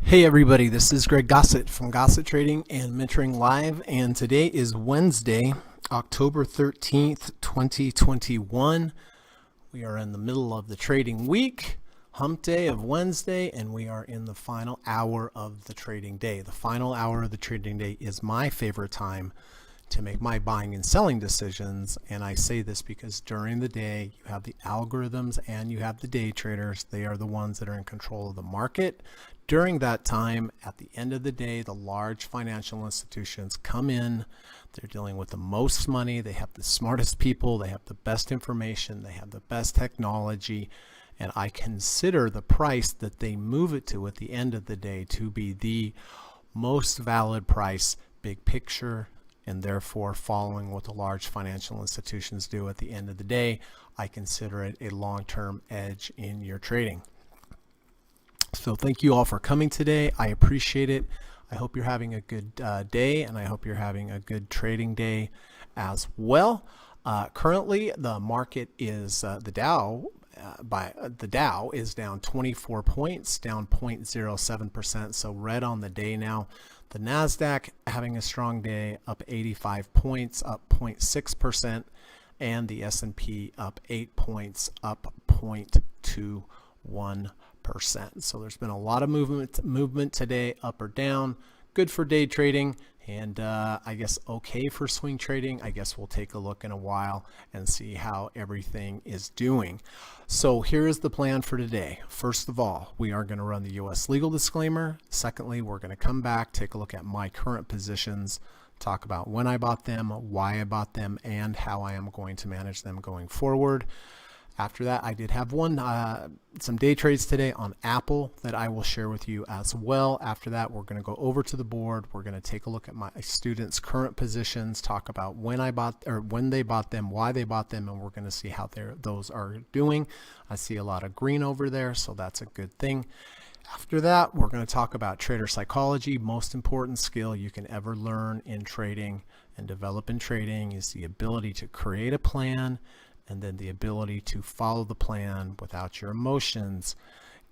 Hey everybody, this is Greg Gossett from Gossett Trading and Mentoring Live, and today is Wednesday, October 13th, 2021. We are in the middle of the trading week, hump day of Wednesday, and we are in the final hour of the trading day. The final hour of the trading day is my favorite time to make my buying and selling decisions, and I say this because during the day you have the algorithms and you have the day traders. They are the ones that are in control of the market. During that time, at the end of the day, the large financial institutions come in. They're dealing with the most money. They have the smartest people. They have the best information. They have the best technology. And I consider the price that they move it to at the end of the day to be the most valid price, big picture, and therefore following what the large financial institutions do at the end of the day. I consider it a long-term edge in your trading. So thank you all for coming today. I appreciate it. I hope you're having a good day, and I hope you're having a good trading day as well. Currently, the market is the Dow is down 24 points, down 0.07%. So red on the day now. The Nasdaq having a strong day, up 85 points, up 0.6%, and the S&P up 8 points, up 0.21%. So there's been a lot of movement today, up or down. Good for day trading, and I guess okay for swing trading. I guess we'll take a look in a while and see how everything is doing. So here is the plan for today. First of all, we are going to run the U.S. legal disclaimer. Secondly, we're going to come back, take a look at my current positions, talk about when I bought them, why I bought them, and how I am going to manage them going forward. After that, I did have some day trades today on Apple that I will share with you as well. After that, we're going to go over to the board. We're going to take a look at my students' current positions, talk about when they bought them, why they bought them, and we're going to see how those are doing. I see a lot of green over there, so that's a good thing. After that, we're going to talk about trader psychology. Most important skill you can ever learn in trading and develop in trading is the ability to create a plan, and then the ability to follow the plan without your emotions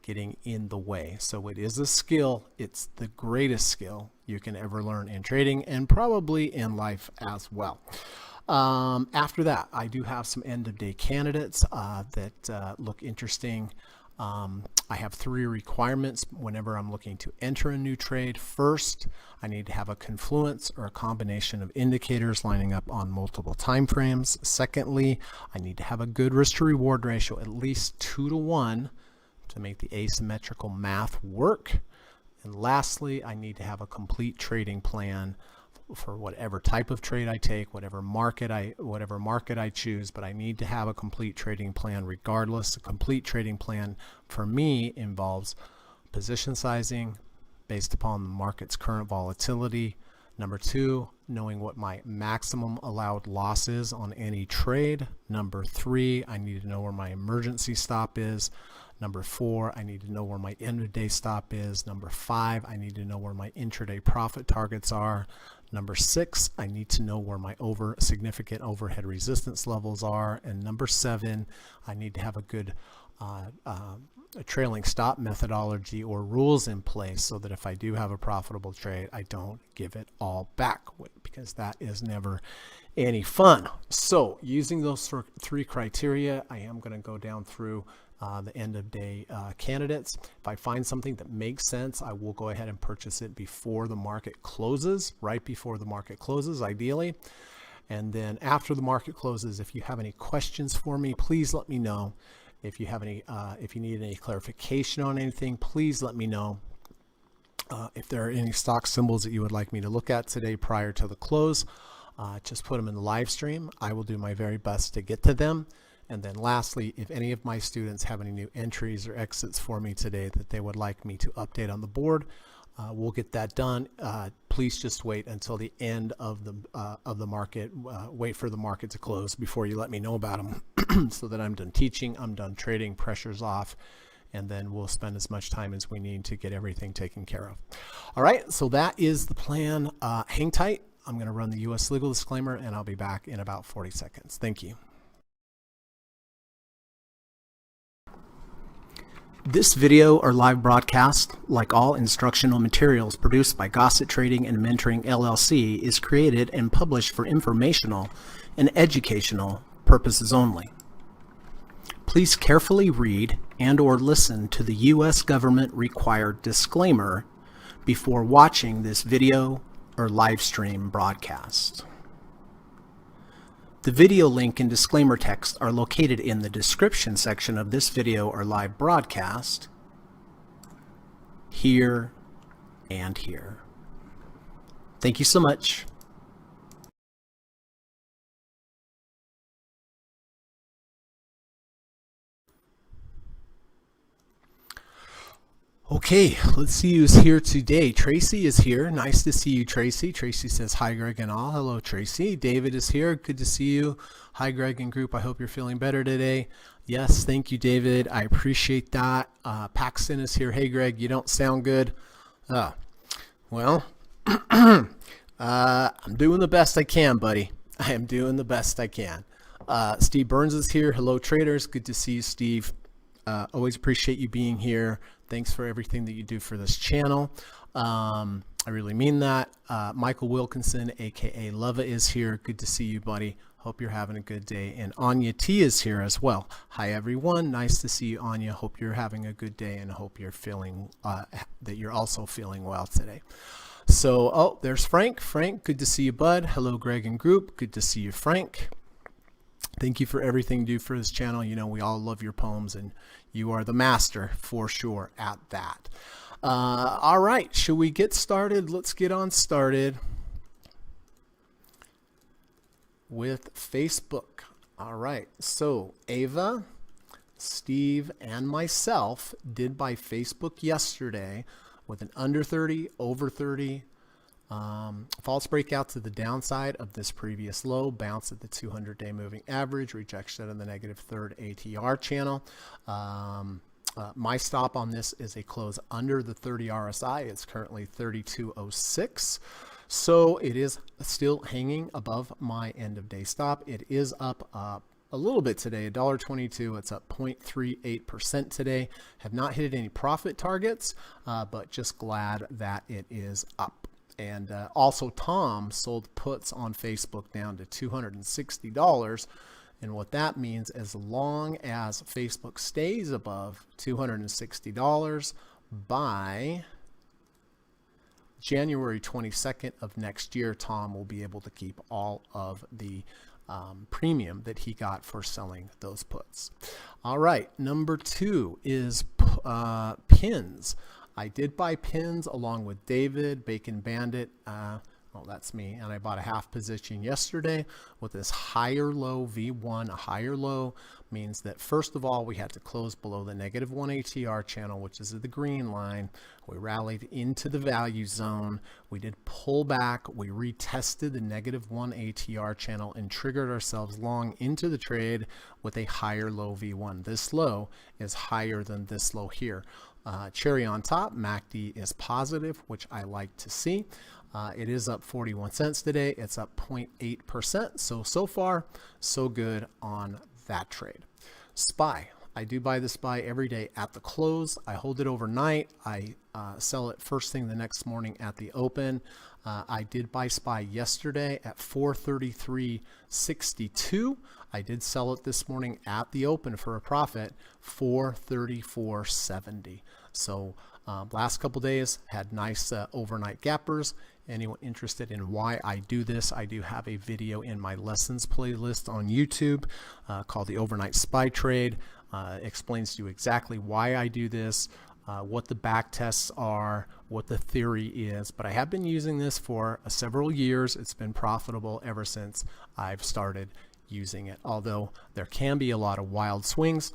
getting in the way. So it is a skill. It's the greatest skill you can ever learn in trading and probably in life as well. After that, I do have some end of day candidates that look interesting. I have 3 requirements whenever I'm looking to enter a new trade. First, I need to have a confluence or a combination of indicators lining up on multiple time frames. Secondly, I need to have a good risk to reward ratio, at least 2-to-1, to make the asymmetrical math work. And lastly, I need to have a complete trading plan for whatever type of trade I take, whatever market I choose, but I need to have a complete trading plan regardless. A complete trading plan for me involves position sizing based upon the market's current volatility. Number 2, knowing what my maximum allowed loss is on any trade. Number 3, I need to know where my emergency stop is. Number 4, I need to know where my end of day stop is. Number 5, I need to know where my intraday profit targets are. Number 6, I need to know where my significant overhead resistance levels are. And number 7, I need to have a good a trailing stop methodology or rules in place so that if I do have a profitable trade, I don't give it all back, because that is never any fun. So using those 3 criteria, I am going to go down through the end of day candidates. If I find something that makes sense, I will go ahead and purchase it before the market closes, right before the market closes, ideally. And then after the market closes, if you have any questions for me, please let me know. If you have any, if you need any clarification on anything, please let me know. If there are any stock symbols that you would like me to look at today prior to the close, just put them in the live stream. I will do my very best to get to them. And then lastly, if any of my students have any new entries or exits for me today that they would like me to update on the board, we'll get that done. Please just wait until the end of the market. Wait for the market to close before you let me know about them so that I'm done teaching, I'm done trading, pressure's off, and then we'll spend as much time as we need to get everything taken care of. All right, so that is the plan. Hang tight. I'm going to run the U.S. legal disclaimer, and I'll be back in about 40 seconds. Thank you. This video or live broadcast, like all instructional materials produced by Gossett Trading and Mentoring LLC, is created and published for informational and educational purposes only. Please carefully read and/or listen to the U.S. government required disclaimer before watching this video or live stream broadcast. The video link and disclaimer text are located in the description section of this video or live broadcast, here and here. Thank you so much. Okay, let's see who's here today. Tracy is here. Nice to see you, Tracy. Tracy says, hi, Greg and all. Hello, Tracy. David is here. Good to see you. Hi, Greg and group. I hope you're feeling better today. Yes, thank you, David. I appreciate that. Paxton is here. Hey, Greg, you don't sound good. Well, I'm doing the best I can, buddy. I am doing the best I can. Steve Burns is here. Hello, traders. Good to see you, Steve. Always appreciate you being here. Thanks for everything that you do for this channel. I really mean that. Michael Wilkinson, aka Lova, is here. Good to see you, buddy. Hope you're having a good day. And Anya T is here as well. Hi, everyone. Nice to see you, Anya. Hope you're having a good day and hope you're feeling that you're also feeling well today. So, oh, there's Frank. Frank, good to see you, bud. Hello, Greg and group. Good to see you, Frank. Thank you for everything you do for this channel. You know, we all love your poems and you are the master for sure at that. All right, should we get started? Let's get on started with Facebook. All right, so Ava, Steve, and myself did buy Facebook yesterday with an under 30, over 30, false breakout to the downside of this previous low, bounce at the 200-day moving average, rejection of the negative third ATR channel. My stop on this is a close under the 30 RSI. It's currently 32.06. So it is still hanging above my end of day stop. It is up a little bit today, $1.22. It's up 0.38% today. Have not hit any profit targets, but just glad that it is up. And also Tom sold puts on Facebook down to $260. And what that means, as long as Facebook stays above $260 by January 22nd of next year, Tom will be able to keep all of the premium that he got for selling those puts. All right, number 2 is pins. I did buy pins along with David, Bacon Bandit. Well, that's me. And I bought a half position yesterday with this higher low V1. A higher low means that, first of all, we had to close below the negative 1 ATR channel, which is the green line. We rallied into the value zone. We did pull back. We retested the negative 1 ATR channel and triggered ourselves long into the trade with a higher low V1. This low is higher than this low here. Cherry on top, MACD is positive, which I like to see. It is up 41 cents today. It's up 0.8%. So far, so good on that trade. SPY. I do buy the SPY every day at the close. I hold it overnight. I sell it first thing the next morning at the open. I did buy SPY yesterday at 433.62. I did sell it this morning at the open for a profit, 434.70. So last couple days had nice overnight gappers. Anyone interested in why I do this, I do have a video in my lessons playlist on YouTube called the Overnight SPY Trade. Explains to you exactly why I do this, what the back tests are, what the theory is. But I have been using this for several years. It's been profitable ever since I've started using it, although there can be a lot of wild swings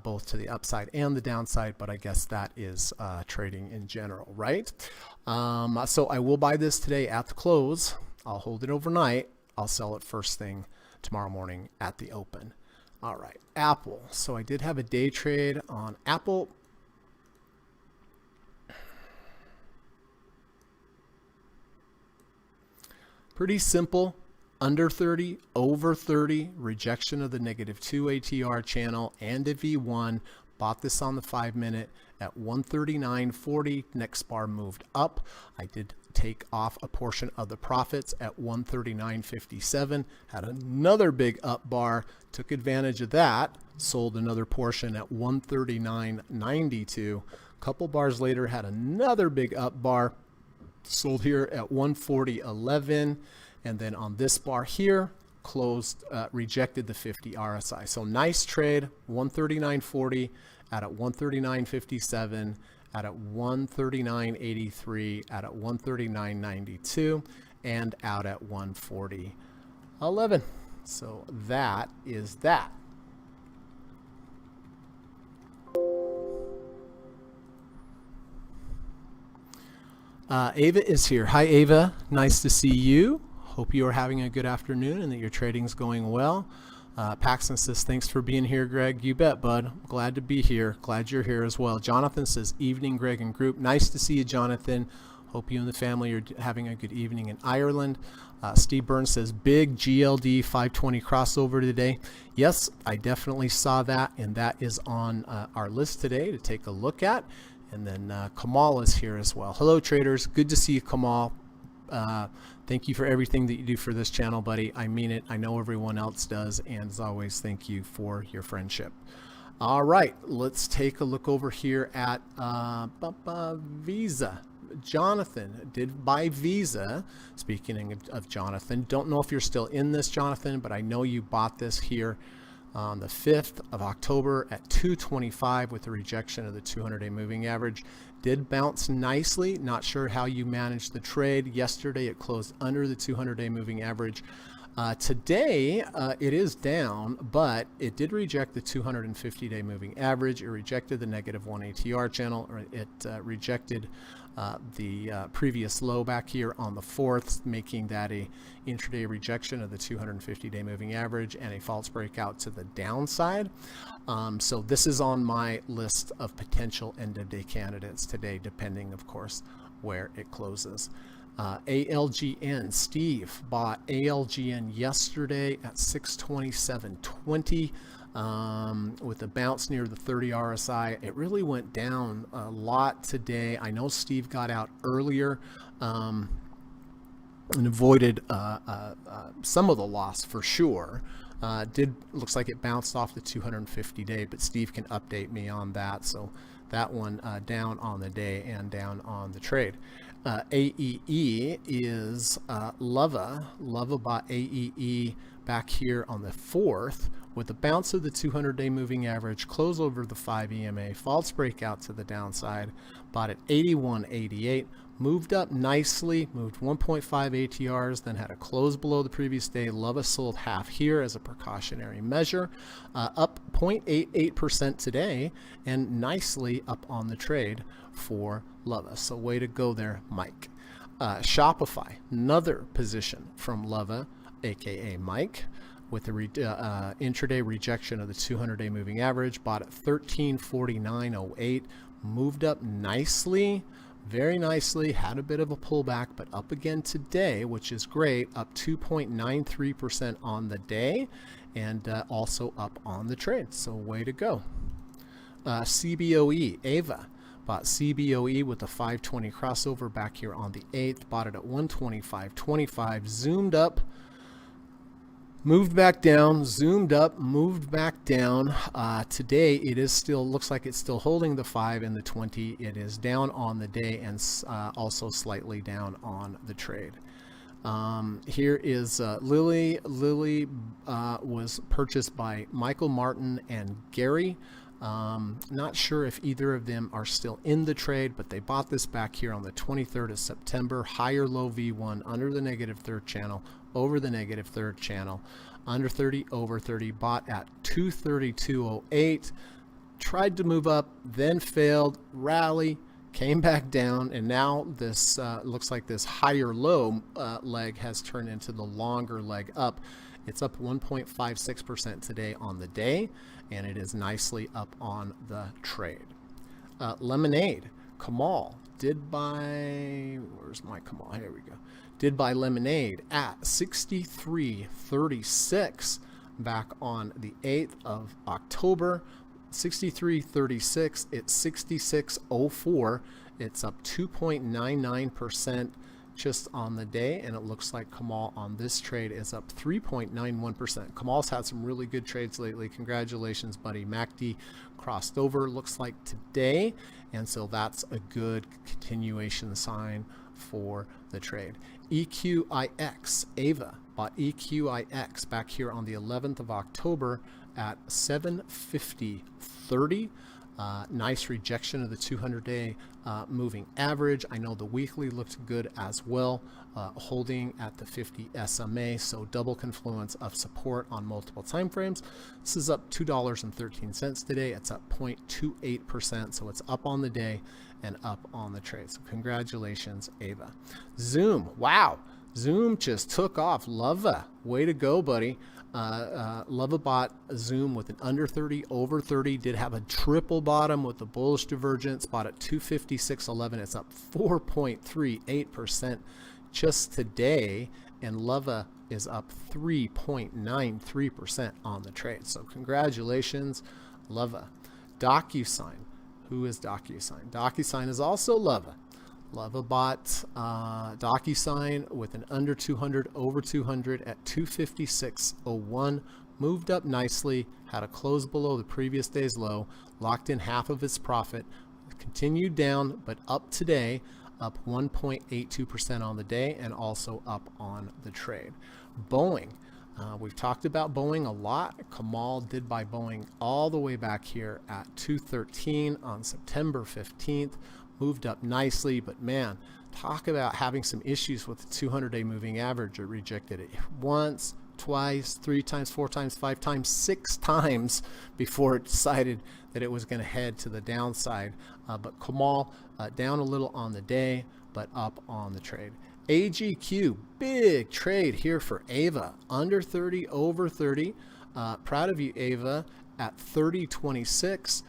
both to the upside and the downside, but I guess that is trading in general, right? So I will buy this today at the close. I'll hold it overnight. I'll sell it first thing tomorrow morning at the open. All right, Apple. So I did have a day trade on Apple. Pretty simple. Under 30, over 30, rejection of the -2 ATR channel and a V1, Bought this on the 5-minute at 139.40. Next bar moved up. I did take off a portion of the profits at 139.57. Had another big up bar, took advantage of that, sold another portion at 139.92. Couple bars later, had another big up bar, sold here at 140.11. And then on this bar here, closed, rejected the 50 RSI. So nice trade, 139.40 out at 139.57, out at 139.83, out at 139.92, and out at 140.11. So that is that. Ava is here. Hi, Ava. Nice to see you. Hope you are having a good afternoon and that your trading's going well. Paxton says, thanks for being here, Greg. You bet, bud. Glad to be here. Glad you're here as well. Jonathan says, evening, Greg and group. Nice to see you, Jonathan. Hope you and the family are having a good evening in Ireland. Steve Burns says, big GLD 520 crossover today. Yes, I definitely saw that, and that is on our list today to take a look at. And then Kamal is here as well. Hello, traders. Good to see you, Kamal. Thank you for everything that you do for this channel, buddy. I mean it. I know everyone else does. And as always, thank you for your friendship. All right, let's take a look over here at Visa. Jonathan did buy Visa. Speaking of Jonathan, don't know if you're still in this, Jonathan, but I know you bought this here on the 5th of October at 225 with the rejection of the 200-day moving average. Did bounce nicely. Not sure how you managed the trade. Yesterday it closed under the 200-day moving average. Today it is down, but it did reject the 250-day moving average. It rejected the -1 ATR channel. It rejected the previous low back here on the 4th, making that a intraday rejection of the 250-day moving average and a false breakout to the downside. So this is on my list of potential end of day candidates today, depending, of course, where it closes. ALGN, Steve bought ALGN yesterday at 627.20 with a bounce near the 30 RSI. It really went down a lot today. I know Steve got out earlier and avoided some of the loss for sure. Looks like it bounced off the 250-day, but Steve can update me on that. So that one down on the day and down on the trade. AEE is Lava. Lava bought AEE back here on the 4th with the bounce of the 200-day moving average, close over the 5 EMA, false breakout to the downside, bought at 81.88, moved up nicely, moved 1.5 ATRs, then had a close below the previous day. Lava sold half here as a precautionary measure, up 0.88% today, and nicely up on the trade for Lava. So way to go there, Mike. Shopify, another position from Lava, aka Mike, with the intraday rejection of the 200-day moving average, bought at 1349.08, moved up nicely, very nicely, had a bit of a pullback, but up again today, which is great, up 2.93% on the day, and also up on the trade. So way to go. CBOE, Ava, bought CBOE with the 520 crossover back here on the 8th, bought it at 125.25, zoomed up, moved back down, zoomed up, moved back down. Today it is still, looks like it's still holding the 5 and the 20. It is down on the day and also slightly down on the trade. Here is Lily. Lily was purchased by Michael Martin and Gary. Not sure if either of them are still in the trade, but they bought this back here on the 23rd of September. Higher low V1 under the -3rd channel, over the -3rd channel, under 30, over 30, bought at 232.08, tried to move up, then failed, rally, came back down, and now this looks like this higher low leg has turned into the longer leg up. It's up 1.56% today on the day, and it is nicely up on the trade. Lemonade, Kamal did buy, where's my Kamal? Here we go. Did buy Lemonade at 63.36 back on the 8th of October. 63.36. It's 66.04. It's up 2.99% just on the day, and it looks like Kamal on this trade is up 3.91%. Kamal's had some really good trades lately. Congratulations, buddy. MACD crossed over, looks like today, and so that's a good continuation sign for the trade. EQIX, Ava bought EQIX back here on the 11th of October at 750.30. Nice rejection of the 200-day moving average. I know the weekly looked good as well, holding at the 50 SMA, so double confluence of support on multiple time frames. This is up $2.13 today. It's up 0.28%, so it's up on the day and up on the trade. So congratulations, Ava. Zoom, wow. Zoom just took off. Lova, way to go, buddy. Lova bought Zoom with an under 30, over 30, did have a triple bottom with the bullish divergence, bought at 256.11. It's up 4.38% just today, and Lova is up 3.93% on the trade. So congratulations, Lova. DocuSign. Who is DocuSign? DocuSign is also Lova. Lova bought DocuSign with an under 200, over 200 at 256.01. Moved up nicely, had a close below the previous day's low, locked in half of its profit, continued down, but up today, up 1.82% on the day, and also up on the trade. Boeing. We've talked about Boeing a lot. Kamal did buy Boeing all the way back here at 213 on September 15th. Moved up nicely, but man, talk about having some issues with the 200-day moving average. It rejected it once, twice, 3 times, 4 times, 5 times, 6 times before it decided that it was going to head to the downside. But Kamal down a little on the day, but up on the trade. AGQ, big trade here for Ava. Under 30, over 30. Proud of you, Ava, at 30.26.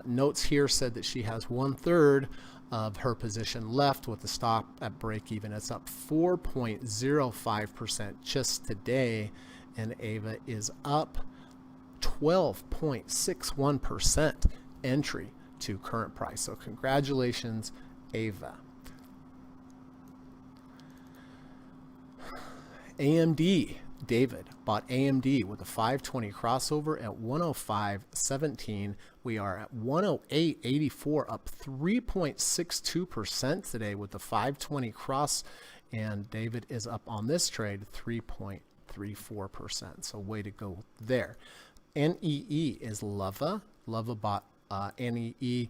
Notes here said that she has 1/3 of her position left with the stop at break even. It's up 4.05% just today, and Ava is up 12.61% entry to current price. So congratulations, Ava. AMD, David bought AMD with a 520 crossover at 105.17. We are at 108.84, up 3.62% today with the 520 cross, and David is up on this trade 3.34%. So way to go there. NEE is Lova. Lova bought NEE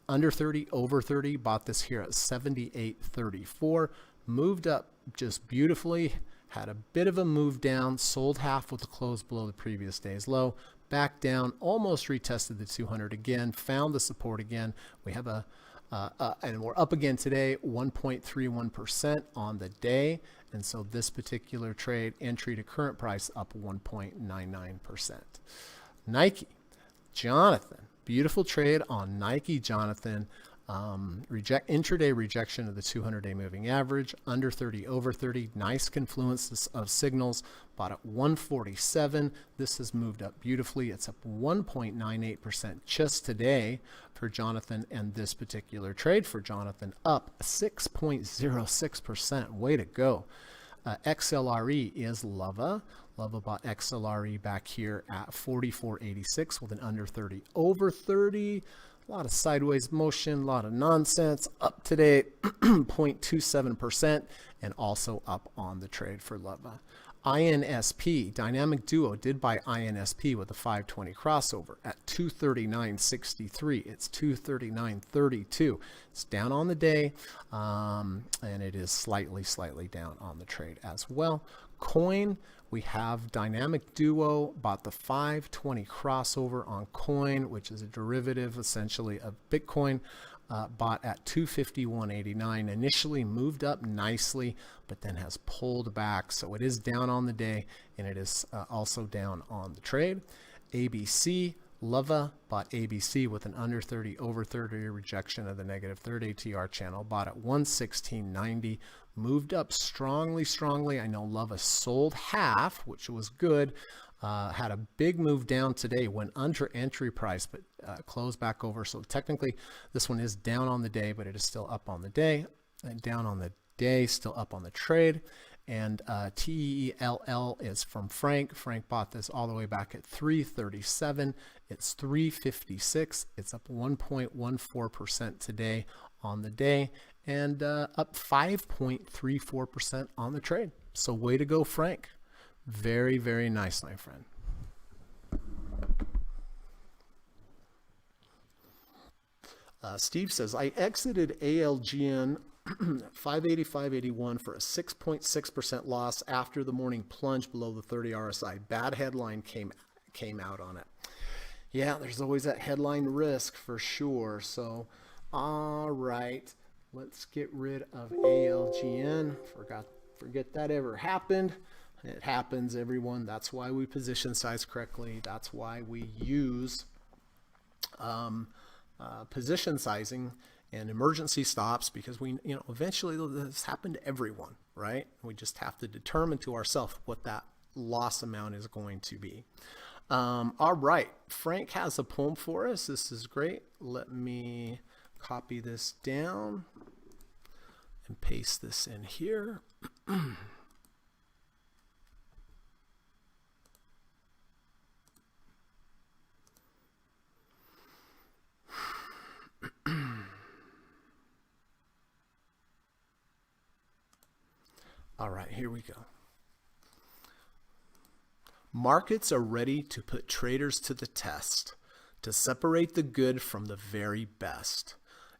under 30, over 30. Bought this here at 78.34. Moved up just beautifully. Had a bit of a move down, sold half with the close below the previous day's low, back down, almost retested the 200 again, found the support again. We have and we're up again today, 1.31% on the day. And so this particular trade, entry to current price, up 1.99%. Nike, Jonathan, beautiful trade on Nike, Jonathan. Intraday rejection of the 200-day moving average, under 30, over 30, nice confluence of signals, bought at 147. This has moved up beautifully. It's up 1.98% just today for Jonathan, and this particular trade for Jonathan up 6.06%. Way to go. XLRE is Lova. Lova bought XLRE back here at 44.86 with an under 30, over 30. A lot of sideways motion, a lot of nonsense. Up today, 0.27%, and also up on the trade for Lova. INSP, Dynamic Duo, did buy INSP with a 520 crossover at 239.63. It's 239.32. It's down on the day, and it is slightly down on the trade as well. Coin, we have Dynamic Duo bought the 520 crossover on Coin, which is a derivative essentially of Bitcoin, bought at 251.89. Initially moved up nicely, but then has pulled back. So it is down on the day, and it is also down on the trade. ABC, Lova bought ABC with an under 30, over 30 rejection of the negative 30 ATR channel, bought at 116.90. Moved up strongly. I know Lova sold half, which was good, had a big move down today, went under entry price, but closed back over. So technically this one is down on the day, but it is still up on the day, and down on the day, still up on the trade. And TELL is from Frank. Frank bought this all the way back at 337. It's 356. It's up 1.14% today on the day, and up 5.34% on the trade. So way to go, Frank. Very, very nice, my friend. Steve says, I exited ALGN 580.581 for a 6.6% loss after the morning plunge below the 30 RSI. Bad headline came out on it. Yeah, there's always that headline risk for sure. So, all right, let's get rid of ALGN. Forget that ever happened. It happens, everyone. That's why we position size correctly. That's why we use position sizing and emergency stops, because we, eventually this happened to everyone, right? We just have to determine to ourselves what that loss amount is going to be. All right, Frank has a poem for us. This is great. Let me copy this down and paste this in here. All right, here we go. Markets are ready to put traders to the test, to separate the good from the very best.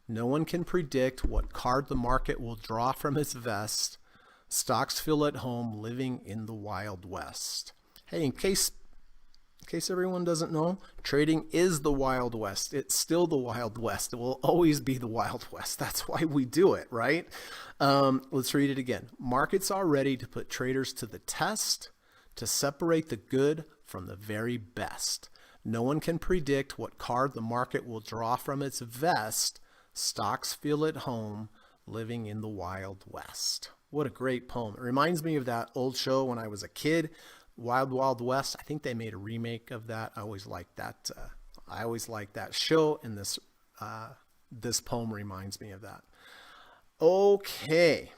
No one can predict what card the market will draw from its vest. Stocks feel at home living in the Wild West. Hey, in case everyone doesn't know, trading is the Wild West. It's still the Wild West. It will always be the Wild West. That's why we do it, right? Let's read it again. Markets are ready to put traders to the test, to separate the good from the very best. No one can predict what card the market will draw from its vest. Stocks feel at home living in the Wild West. What a great poem. It reminds me of that old show when I was a kid, Wild Wild West. I think they made a remake of that. I always liked that. I always liked that show, and this poem reminds me of that. Okay,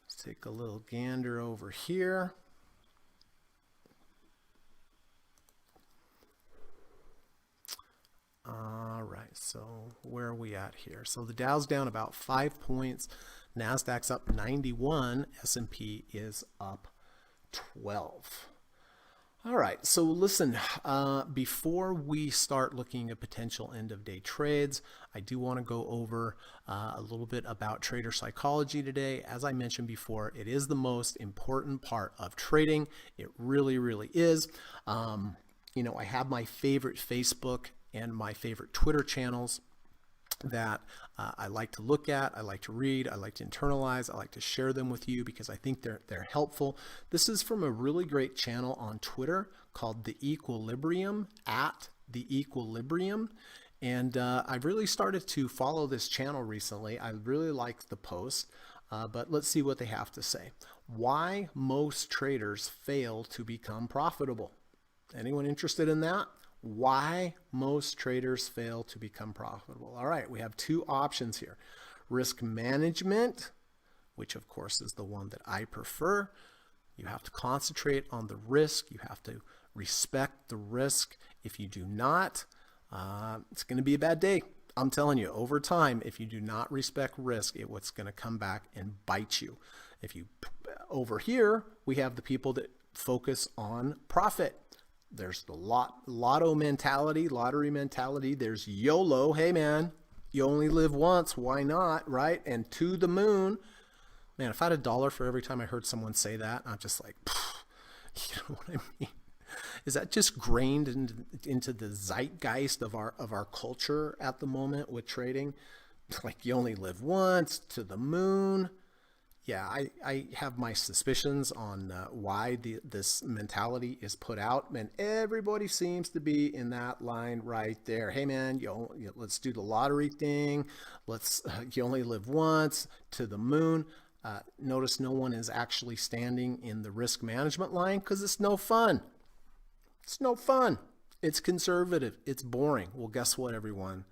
let's take a little gander over here. All right, so where are we at here? So the Dow's down about 5 points, NASDAQ's up 91, S&P is up 12. All right, so listen, before we start looking at potential end of day trades, I do want to go over a little bit about trader psychology today. As I mentioned before, it is the most important part of trading. It really, really is. I have my favorite Facebook and my favorite Twitter channels that I like to look at, I like to read, I like to internalize, I like to share them with you because I think they're helpful. This is from a really great channel on Twitter called The Equilibrium, at The Equilibrium. And I've really started to follow this channel recently. I really like the post, but let's see what they have to say. Why most traders fail to become profitable. Anyone interested in that? Why most traders fail to become profitable. All right, we have two options here. Risk management, which of course is the one that I prefer. You have to concentrate on the risk. You have to respect the risk. If you do not, it's going to be a bad day. I'm telling you, over time, if you do not respect risk, it's going to come back and bite you. Over here, we have the people that focus on profit. There's the lottery mentality. There's YOLO. Hey, man, you only live once. Why not? Right? And to the moon. Man, if I had $1 for every time I heard someone say that, I'm just like, you know what I mean? Is that just grained into the zeitgeist of our culture at the moment with trading? Like, you only live once, to the moon. Yeah, I have my suspicions on why this mentality is put out, and everybody seems to be in that line right there. Hey man, let's do the lottery thing. You only live once, to the moon. Notice no one is actually standing in the risk management line because it's no fun. It's no fun. It's conservative. It's boring. Well, guess what, everyone?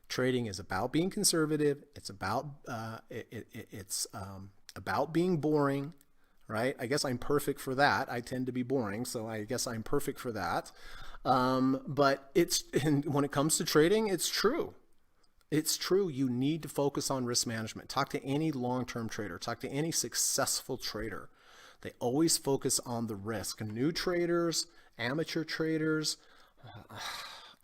Trading is about being conservative. It's about about being boring, right? I guess I'm perfect for that. I tend to be boring, so I guess I'm perfect for that. But when it comes to trading, it's true. It's true. You need to focus on risk management. Talk to any long-term trader. Talk to any successful trader. They always focus on the risk. New traders, amateur traders,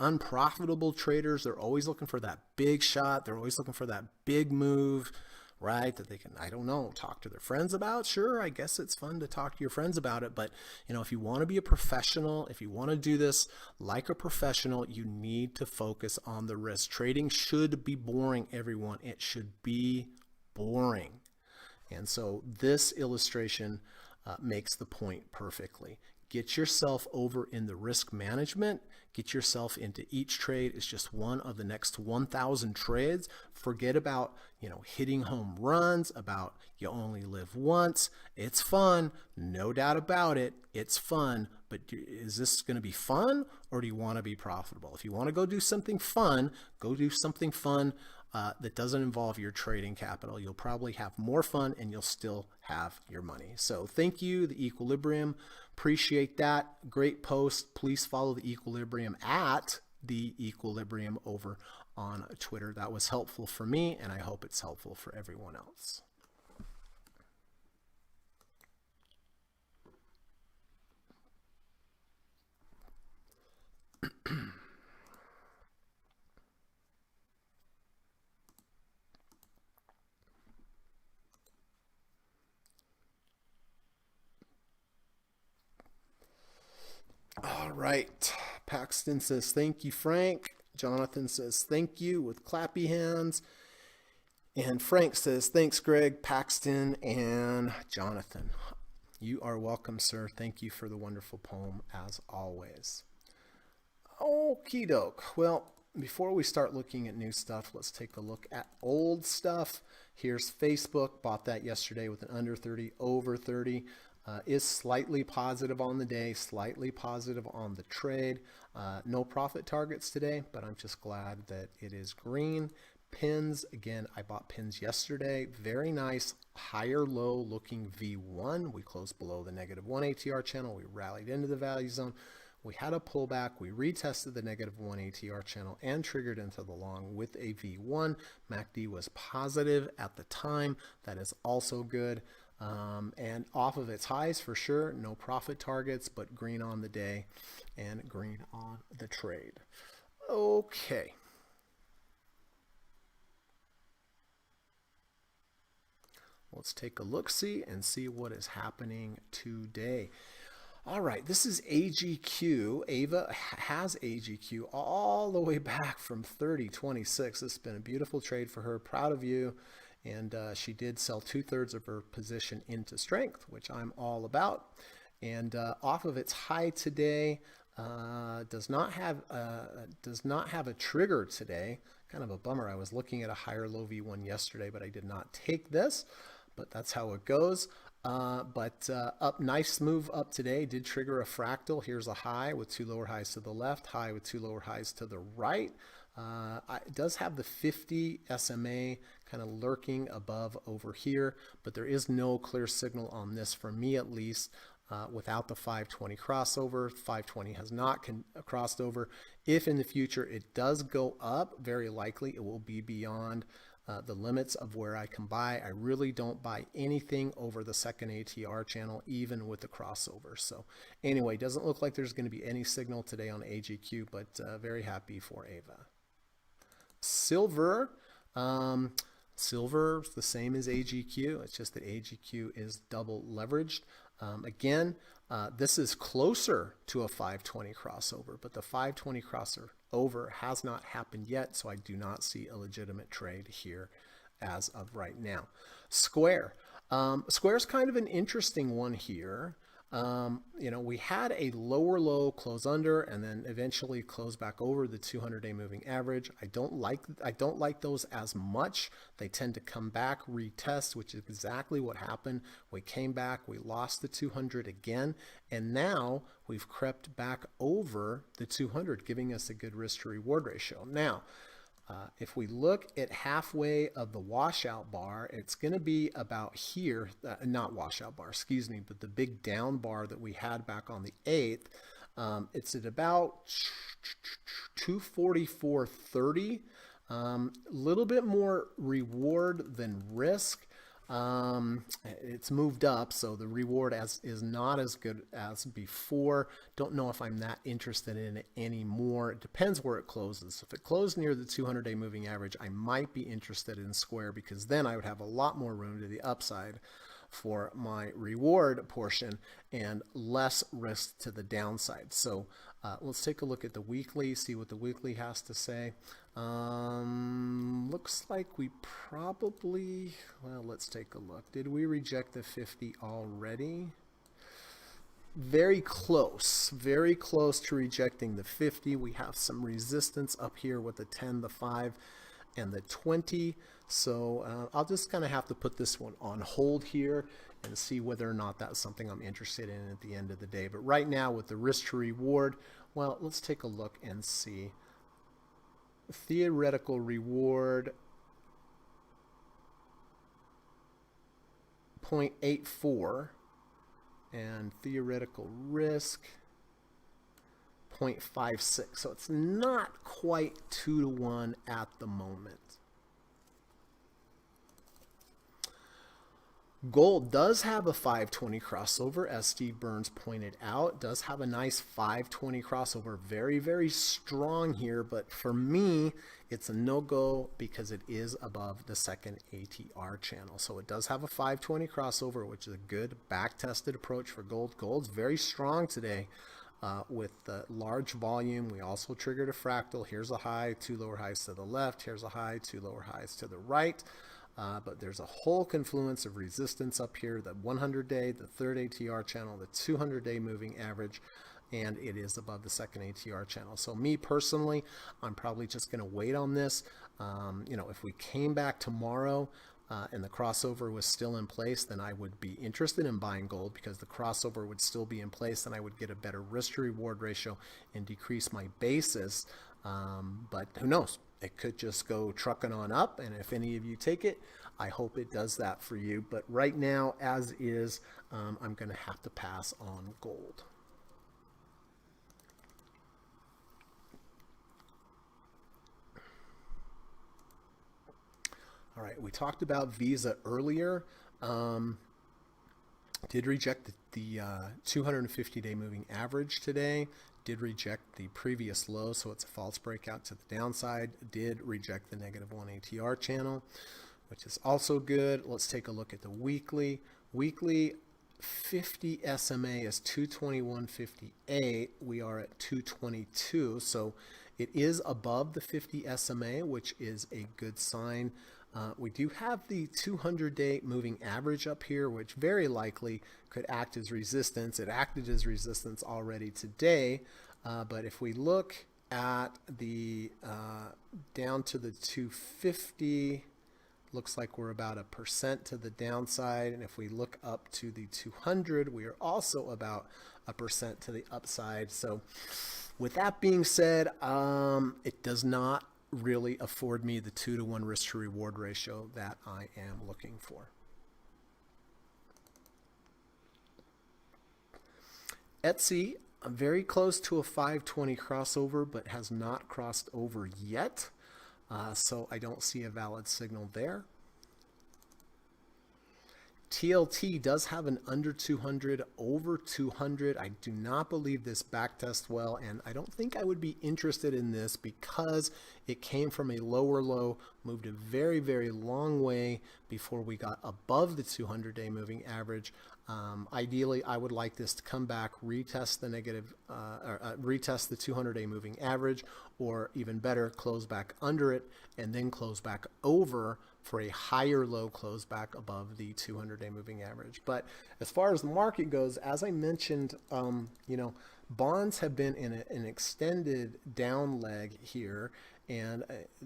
unprofitable traders, they're always looking for that big shot. They're always looking for that big move, right? That they can, I don't know, talk to their friends about. Sure, I guess it's fun to talk to your friends about it. But, if you want to be a professional, if you want to do this like a professional, you need to focus on the risk. Trading should be boring, everyone. It should be boring. And so this illustration makes the point perfectly. Get yourself over in the risk management. Get yourself into each trade. It's just one of the next 1,000 trades. Forget about, hitting home runs, about you only live once. It's fun, no doubt about it. It's fun, but is this going to be fun, or do you want to be profitable? If you want to go do something fun, go do something fun that doesn't involve your trading capital. You'll probably have more fun and you'll still have your money. So thank you, The Equilibrium. Appreciate that. Great post. Please follow The Equilibrium at The Equilibrium over on Twitter. That was helpful for me, and I hope it's helpful for everyone else. All right. Paxton says, thank you, Frank. Jonathan says, thank you with clappy hands. And Frank says, thanks, Greg, Paxton, and Jonathan. You are welcome, sir. Thank you for the wonderful poem, as always. Okie doke. Well, before we start looking at new stuff, let's take a look at old stuff. Here's Facebook. Bought that yesterday with an under 30, over 30. Is slightly positive on the day, slightly positive on the trade. No profit targets today, but I'm just glad that it is green. Pins, again, I bought pins yesterday. Very nice, higher low looking V1. We closed below the -1 ATR channel. We rallied into the value zone. We had a pullback. We retested the -1 ATR channel and triggered into the long with a V1. MACD was positive at the time. That is also good. And off of its highs for sure, no profit targets, but green on the day and green on the trade. Okay. Let's take a look-see and see what is happening today. All right, this is AGQ. Ava has AGQ all the way back from 30.26. This has been a beautiful trade for her. Proud of you. And she did sell 2/3 of her position into strength, which I'm all about. And off of its high today, does not have a trigger today. Kind of a bummer. I was looking at a higher low V1 yesterday, but I did not take this. But that's how it goes. Up, nice move up today. Did trigger a fractal. Here's a high with 2 lower highs to the left, high with 2 lower highs to the right. It does have the 50 SMA kind of lurking above over here, but there is no clear signal on this, for me at least, without the 520 crossover. 520 has not crossed over. If in the future it does go up, very likely it will be beyond the limits of where I can buy. I really don't buy anything over the second ATR channel, even with the crossover. So anyway, doesn't look like there's going to be any signal today on AGQ, but very happy for Ava. Silver. Silver is the same as AGQ. It's just that AGQ is double leveraged. Again, this is closer to a 520 crossover, but the 520 crossover has not happened yet, so I do not see a legitimate trade here as of right now. Square. Square is kind of an interesting one here. You know, we had a lower low close under and then eventually close back over the 200-day moving average. I don't like those as much. They tend to come back, retest, which is exactly what happened. We came back, we lost the 200 again, and now we've crept back over the 200, giving us a good risk to reward ratio. Now, if we look at halfway of the washout bar, it's going to be about here, not washout bar, excuse me, but the big down bar that we had back on the 8th. It's at about 244.30. A little bit more reward than risk. It's moved up, so the reward is not as good as before. Don't know if I'm that interested in it anymore. It depends where it closes. If it closed near the 200-day moving average, I might be interested in square, because then I would have a lot more room to the upside for my reward portion and less risk to the downside. So let's take a look at the weekly, see what the weekly has to say. Looks like we probably, well, let's take a look. Did we reject the 50 already? Very close to rejecting the 50. We have some resistance up here with the 10, the 5, and the 20. So I'll just kind of have to put this one on hold here and see whether or not that's something I'm interested in at the end of the day. But right now, with the risk to reward, well, let's take a look and see. Theoretical reward 0.84 and theoretical risk 0.56. So it's not quite 2 to 1 at the moment. Gold does have a 520 crossover, as Steve Burns pointed out. Does have a nice 520 crossover. Very, very strong here, but for me, it's a no-go because it is above the second ATR channel. So it does have a 520 crossover, which is a good back-tested approach for gold. Gold's very strong today with the large volume. We also triggered a fractal. Here's a high, 2 lower highs to the left. Here's a high, 2 lower highs to the right. But there's a whole confluence of resistance up here, the 100-day, the third ATR channel, the 200-day moving average, and it is above the second ATR channel. So me personally, I'm probably just going to wait on this. You know, if we came back tomorrow and the crossover was still in place, then I would be interested in buying gold, because the crossover would still be in place and I would get a better risk to reward ratio and decrease my basis. But who knows? It could just go trucking on up, and if any of you take it, I hope it does that for you. But right now, as is, I'm going to have to pass on gold. All right, we talked about Visa earlier. Did reject the 250-day moving average today. Did reject the previous low, so it's a false breakout to the downside. Did reject the -1 ATR channel, which is also good. Let's take a look at the weekly. Weekly 50 SMA is 221.58. We are at 222, so it is above the 50 SMA, which is a good sign. We do have the 200-day moving average up here, which very likely could act as resistance. It acted as resistance already today, but if we look at the down to the 250, looks like we're about 1% to the downside, and if we look up to the 200, we are also about 1% to the upside. So with that being said, it does not really afford me the 2 to 1 risk to reward ratio that I am looking for. Etsy, very close to a 520 crossover, but has not crossed over yet. So I don't see a valid signal there. TLT does have an under 200, over 200. I do not believe this backtest well, and I don't think I would be interested in this because it came from a lower low, moved a very, very long way before we got above the 200-day moving average. Ideally, I would like this to come back, retest the retest the 200-day moving average, or even better, close back under it and then close back over for a higher low close back above the 200-day moving average. But as far as the market goes, as I mentioned, bonds have been in an extended down leg here, and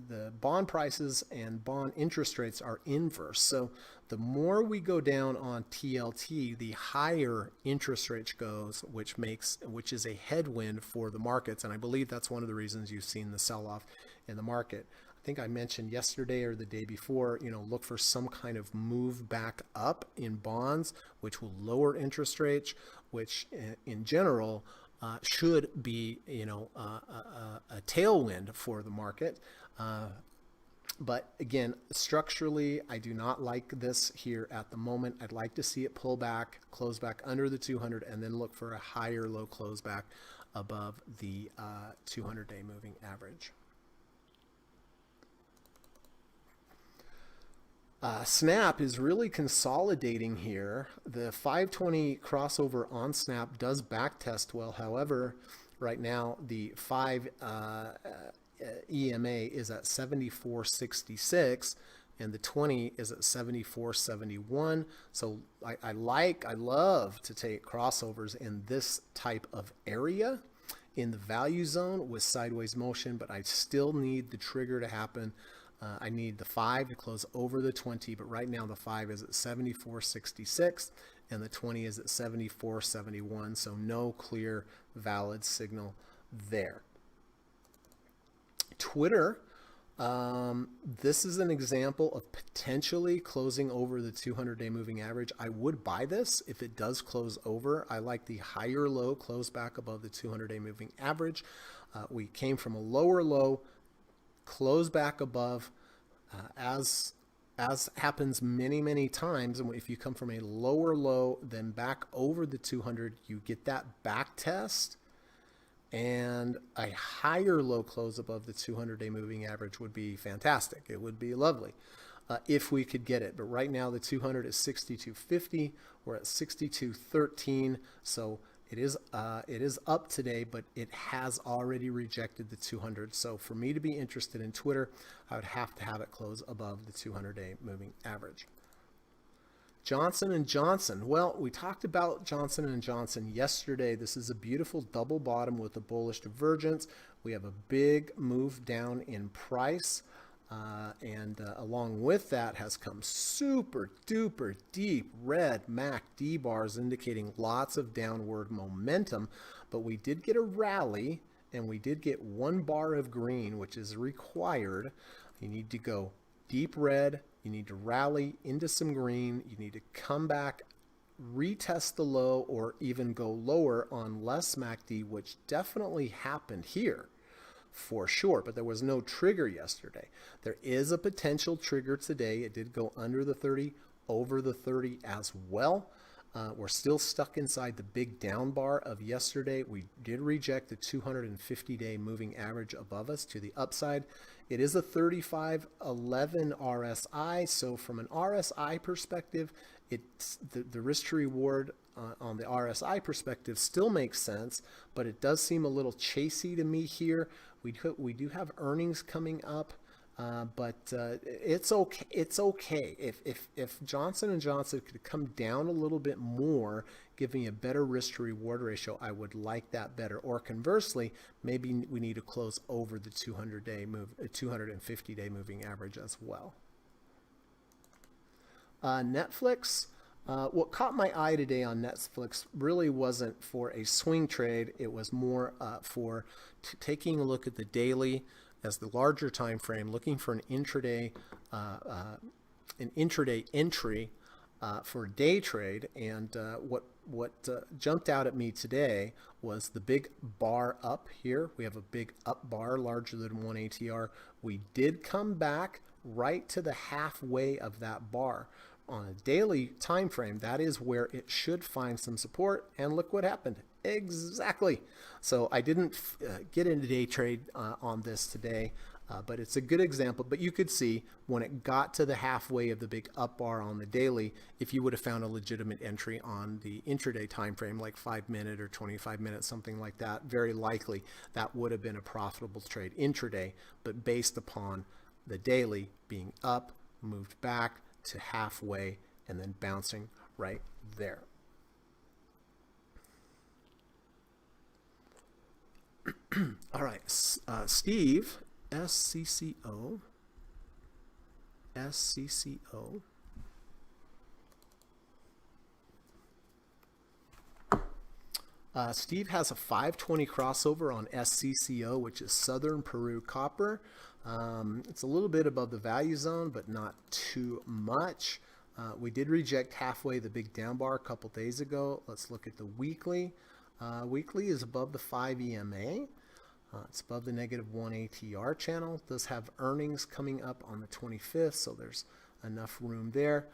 the bond prices and bond interest rates are inverse. So the more we go down on TLT, the higher interest rates goes, which is a headwind for the markets. And I believe that's one of the reasons you've seen the sell-off in the market. I think I mentioned yesterday or the day before, look for some kind of move back up in bonds, which will lower interest rates, which in general should be, a tailwind for the market. But again, structurally, I do not like this here at the moment. I'd like to see it pull back, close back under the 200, and then look for a higher low close back above the 200-day moving average. Snap is really consolidating here. The 520 crossover on Snap does backtest well. However, right now the 5 EMA is at 74.66 and the 20 is at 74.71. So I love to take crossovers in this type of area in the value zone with sideways motion, but I still need the trigger to happen. I need the 5 to close over the 20, but right now the 5 is at 74.66 and the 20 is at 74.71, so no clear valid signal there. Twitter, this is an example of potentially closing over the 200-day moving average. I would buy this if it does close over. I like the higher low close back above the 200-day moving average. We came from a lower low, close back above, as happens many times. And if you come from a lower low then back over the 200, you get that back test, and a higher low close above the 200-day moving average would be fantastic. It would be lovely if we could get it. But right now the 200 is 62.50. We're at 62.13. So it is up today, but it has already rejected the 200. So for me to be interested in Twitter, I would have to have it close above the 200-day moving average. Johnson & Johnson. Well, we talked about Johnson & Johnson yesterday. This is a beautiful double bottom with a bullish divergence. We have a big move down in price. And along with that has come super duper deep red MACD bars indicating lots of downward momentum. But we did get a rally and we did get 1 bar of green, which is required. You need to go deep red. You need to rally into some green. You need to come back, retest the low, or even go lower on less MACD, which definitely happened here for sure, but there was no trigger yesterday. There is a potential trigger today. It did go under the 30, over the 30 as well. We're still stuck inside the big down bar of yesterday. We did reject the 250-day moving average above us to the upside. It is a 35.11 RSI, so from an RSI perspective, it's the risk to reward on the RSI perspective still makes sense, but it does seem a little chasey to me here. We do have earnings coming up, but it's okay. It's okay if Johnson & Johnson could come down a little bit more, giving a better risk to reward ratio, I would like that better. Or conversely, maybe we need to close over the 250-day moving average as well. Netflix. What caught my eye today on Netflix really wasn't for a swing trade. It was more for taking a look at the daily as the larger time frame, looking for an intraday entry for day trade. And what jumped out at me today was the big bar up here. We have a big up bar larger than 1 ATR. We did come back right to the halfway of that bar. On a daily time frame, that is where it should find some support, and look what happened. Exactly. So I didn't get into day trade on this today. But it's a good example. But you could see when it got to the halfway of the big up bar on the daily, if you would have found a legitimate entry on the intraday time frame, like 5 minute or 25 minutes, something like that, very likely that would have been a profitable trade intraday. But based upon the daily being up, moved back to halfway, and then bouncing right there. All right, Steve, SCCO. Steve has a 520 crossover on SCCO, which is Southern Peru Copper. It's a little bit above the value zone, but not too much. We did reject halfway the big down bar a couple days ago. Let's look at the weekly. Weekly is above the 5 EMA. It's above the -1 ATR channel. It does have earnings coming up on the 25th, so there's enough room there.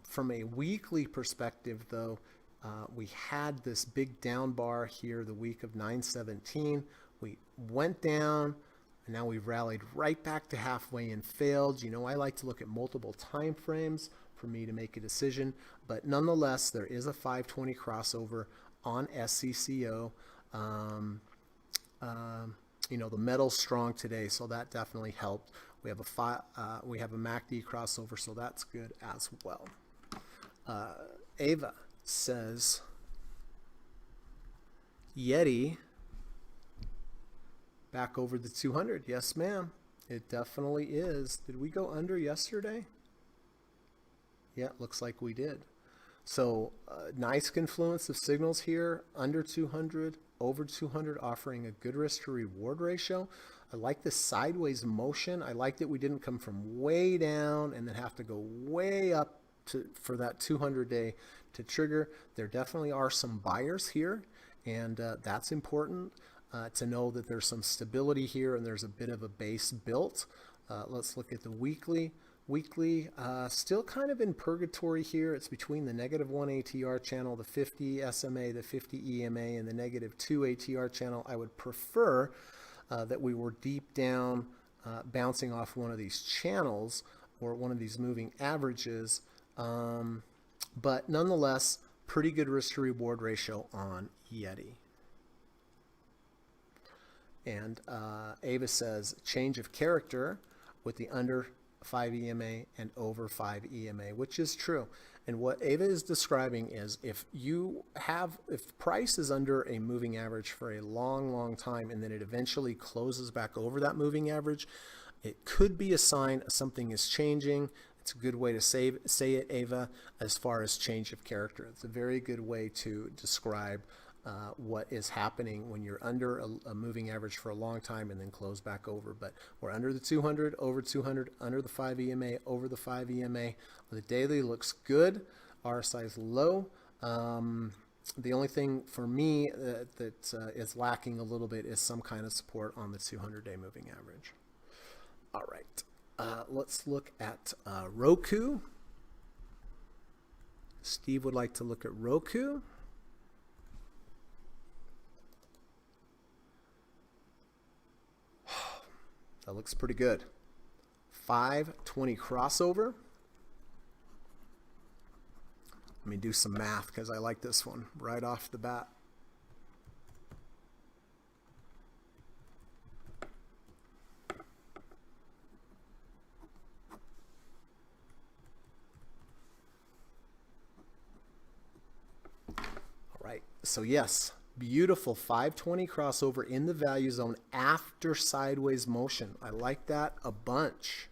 From a weekly perspective, though, we had this big down bar here the week of 9/17. We went down, and now we've rallied right back to halfway and failed. You know, I like to look at multiple time frames for me to make a decision, but nonetheless, there is a 520 crossover on SCCO. You know, the metal's strong today, so that definitely helped. We have a MACD crossover, so that's good as well. Ava says, Yeti back over the 200. Yes, ma'am. It definitely is. Did we go under yesterday? Yeah, it looks like we did. So nice confluence of signals here, under 200, over 200, offering a good risk to reward ratio. I like this sideways motion. I like that we didn't come from way down and then have to go way up for that 200-day to trigger. There definitely are some buyers here, and that's important to know that there's some stability here and there's a bit of a base built. Let's look at the weekly. Weekly, still kind of in purgatory here. It's between the -1 ATR channel, the 50 SMA, the 50 EMA, and the -2 ATR channel. I would prefer that we were deep down, bouncing off one of these channels or one of these moving averages. But nonetheless, pretty good risk to reward ratio on Yeti. And Ava says, change of character with the under 5 EMA and over 5 EMA, which is true. And what Ava is describing is if price is under a moving average for a long time and then it eventually closes back over that moving average, it could be a sign something is changing. It's a good way to say it, Ava, as far as change of character. It's a very good way to describe what is happening when you're under a moving average for a long time and then close back over. But we're under the 200, over 200, under the 5 EMA, over the 5 EMA. The daily looks good. RSI is low. The only thing for me that is lacking a little bit is some kind of support on the 200-day moving average. All right. Let's look at Roku. Steve would like to look at Roku. That looks pretty good. 520 crossover. Let me do some math because I like this one right off the bat. All right, so yes, beautiful 520 crossover in the value zone after sideways motion. I like that a bunch.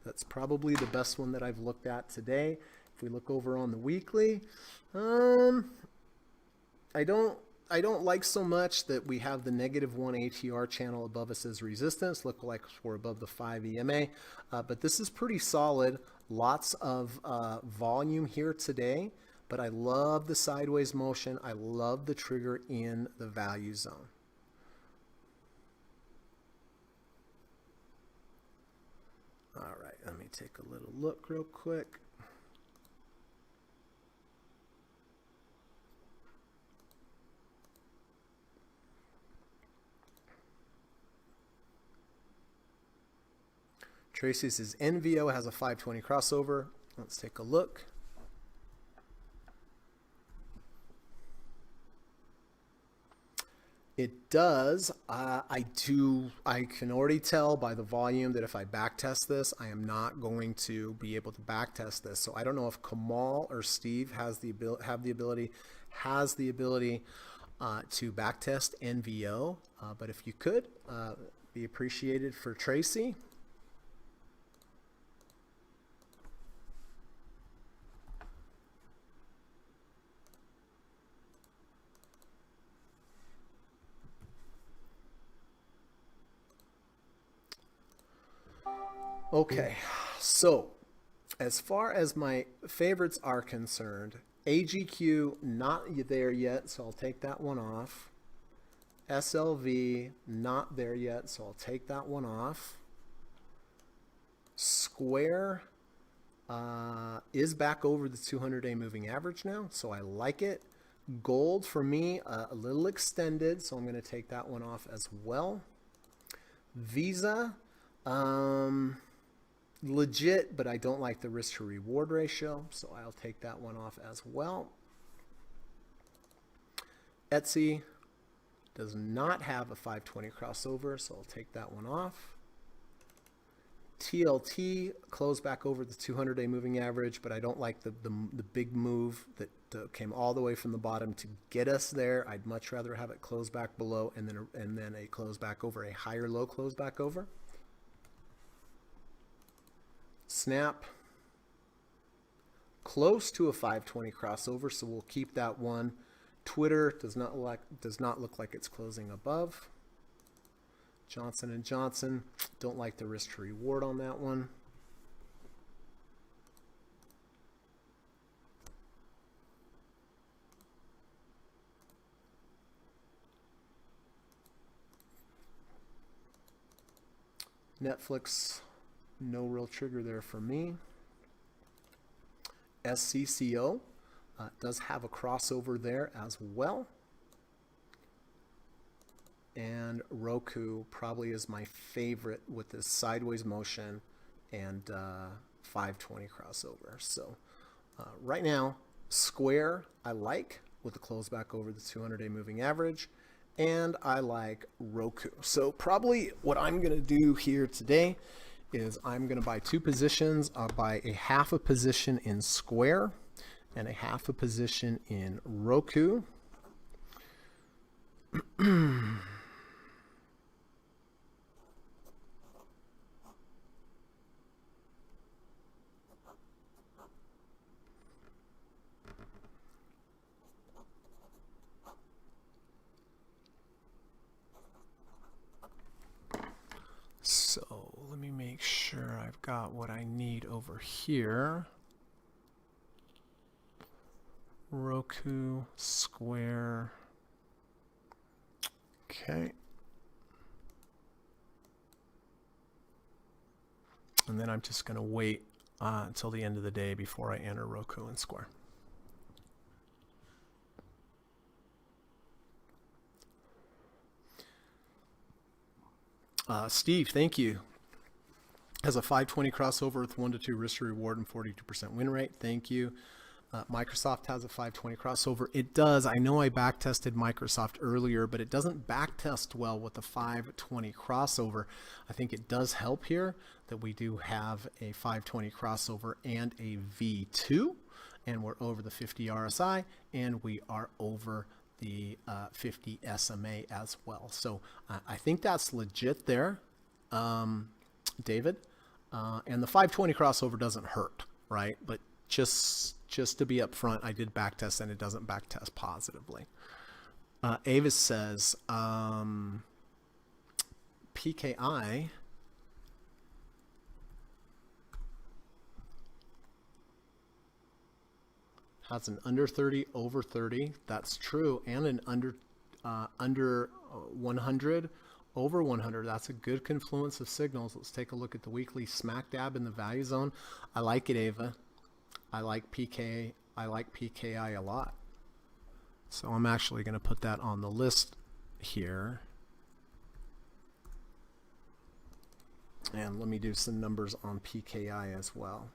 That's probably the best one that I've looked at today. If we look over on the weekly, I don't like so much that we have the -1 ATR channel above us as resistance. Look like we're above the 5 EMA, but this is pretty solid. Lots of volume here today. But I love the sideways motion. I love the trigger in the value zone. All right, let me take a little look real quick. Tracy says NVO has a 520 crossover. Let's take a look. It does. I can already tell by the volume that if I backtest this, I am not going to be able to backtest this. So I don't know if Kamal or Steve has the ability to backtest NVO. But if you could, be appreciated for Tracy. Okay, so as far as my favorites are concerned, AGQ not there yet, so I'll take that one off. SLV not there yet, so I'll take that one off. Square is back over the 200-day moving average now, so I like it. Gold for me, a little extended, so I'm going to take that one off as well. Visa, legit, but I don't like the risk to reward ratio, so I'll take that one off as well. Etsy does not have a 520 crossover, so I'll take that one off. TLT closed back over the 200-day moving average, but I don't like the big move that came all the way from the bottom to get us there. I'd much rather have it close back below and then a close back over, a higher low close back over. Snap close to a 520 crossover, so we'll keep that one. Twitter does not look like it's closing above. Johnson & Johnson, don't like the risk to reward on that one. Netflix, no real trigger there for me. SCCO does have a crossover there as well. And Roku probably is my favorite with this sideways motion and 520 crossover. So right now, Square I like with the close back over the 200-day moving average, and I like Roku. So probably what I'm going to do here today is I'm going to buy two positions. I'll buy a half a position in Square and a half a position in Roku. So let me make sure I've got what I need over here. Roku, Square. Okay. And then I'm just going to wait until the end of the day before I enter Roku and Square. Steve, thank you. Has a 520 crossover with 1 to 2 risk to reward and 42% win rate. Thank you. Microsoft has a 520 crossover. It does. I know I backtested Microsoft earlier, but it doesn't backtest well with the 520 crossover. I think it does help here that we do have a 520 crossover and a V2, and we're over the 50 RSI, and we are over the 50 SMA as well. So I think that's legit there, David. And the 520 crossover doesn't hurt, right? But just to be upfront, I did backtest and it doesn't backtest positively. Avis says PKI has an under 30, over 30. That's true. And an under 100, over 100. That's a good confluence of signals. Let's take a look at the weekly smack dab in the value zone. I like it, Ava. I like PKI a lot. So I'm actually going to put that on the list here. And let me do some numbers on PKI as well.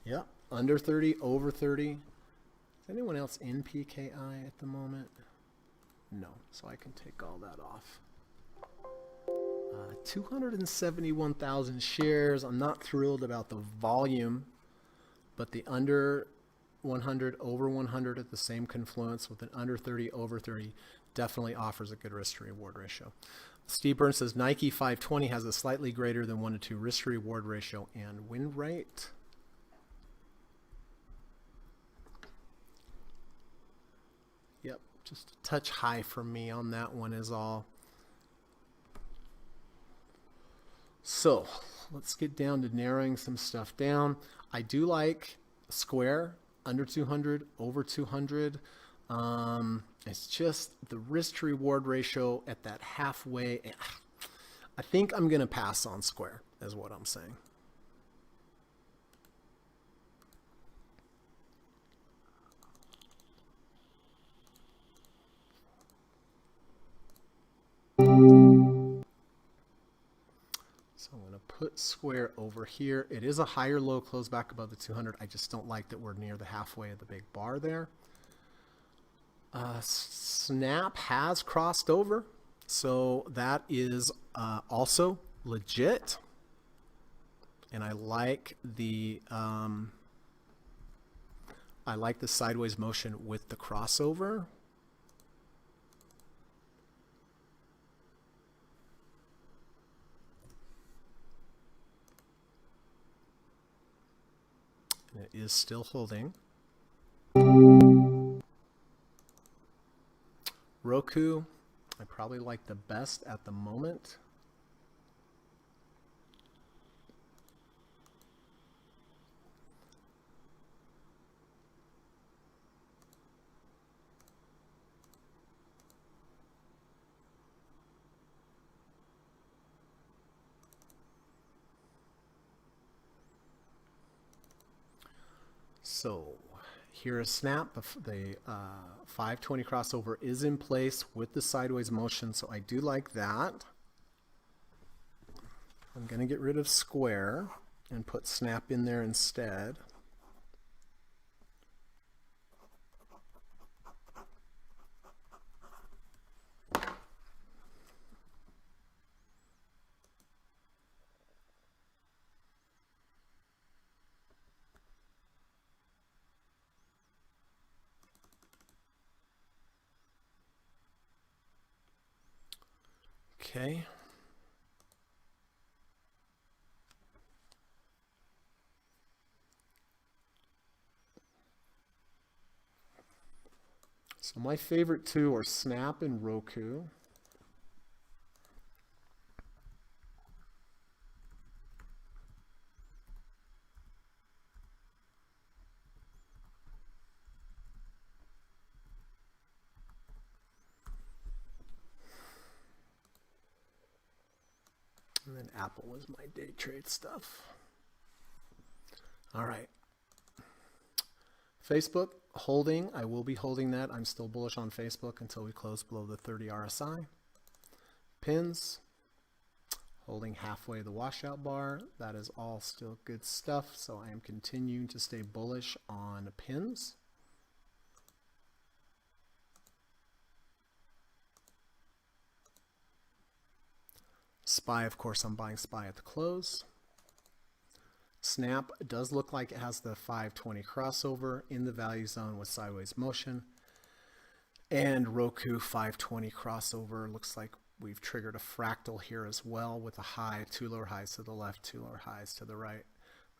Yep, under 30, over 30. Is anyone else in PKI at the moment? No, so I can take all that off. 271,000 shares. I'm not thrilled about the volume, but the under 100, over 100 at the same confluence with an under 30, over 30 definitely offers a good risk to reward ratio. Steve Burns says Nike 520 has a slightly greater than 1 to 2 risk to reward ratio and win rate. Yep, just a touch high for me on that one is all. So let's get down to narrowing some stuff down. I do like Square, under 200, over 200. It's just the risk to reward ratio at that halfway. I think I'm going to pass on Square is what I'm saying. So I'm going to put Square over here. It is a higher low close back above the 200. I just don't like that we're near the halfway of the big bar there. Snap has crossed over, so that is also legit. And I like the sideways motion with the crossover. And it is still holding. Roku, I probably like the best at the moment. So here is Snap. The 520 crossover is in place with the sideways motion, so I do like that. I'm going to get rid of Square and put Snap in there instead. Okay. So my favorite two are Snap and Roku. And then Apple was my day trade stuff. All right. Facebook holding. I will be holding that. I'm still bullish on Facebook until we close below the 30 RSI. Pins. Holding halfway the washout bar. That is all still good stuff. So I am continuing to stay bullish on pins. SPY, of course, I'm buying SPY at the close. Snap does look like it has the 520 crossover in the value zone with sideways motion. And Roku 520 crossover. Looks like we've triggered a fractal here as well with a high, two lower highs to the left, two lower highs to the right.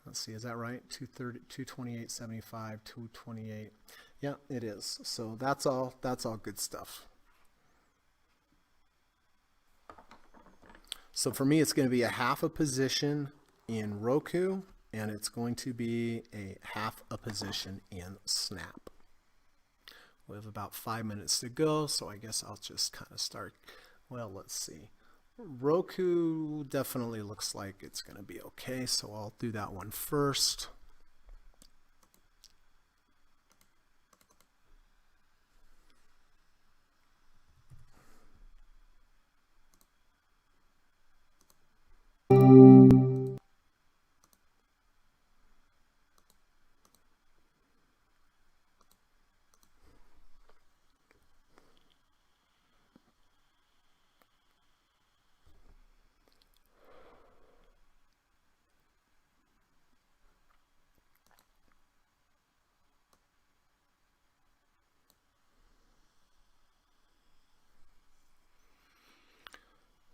Let's see, is that right? 228.75, 228. Yeah, it is. So that's all good stuff. So for me, it's going to be a half a position in Roku, and it's going to be a half a position in Snap. We have about 5 minutes to go, so I guess I'll just kind of start. Well, let's see. Roku definitely looks like it's going to be okay, so I'll do that one first.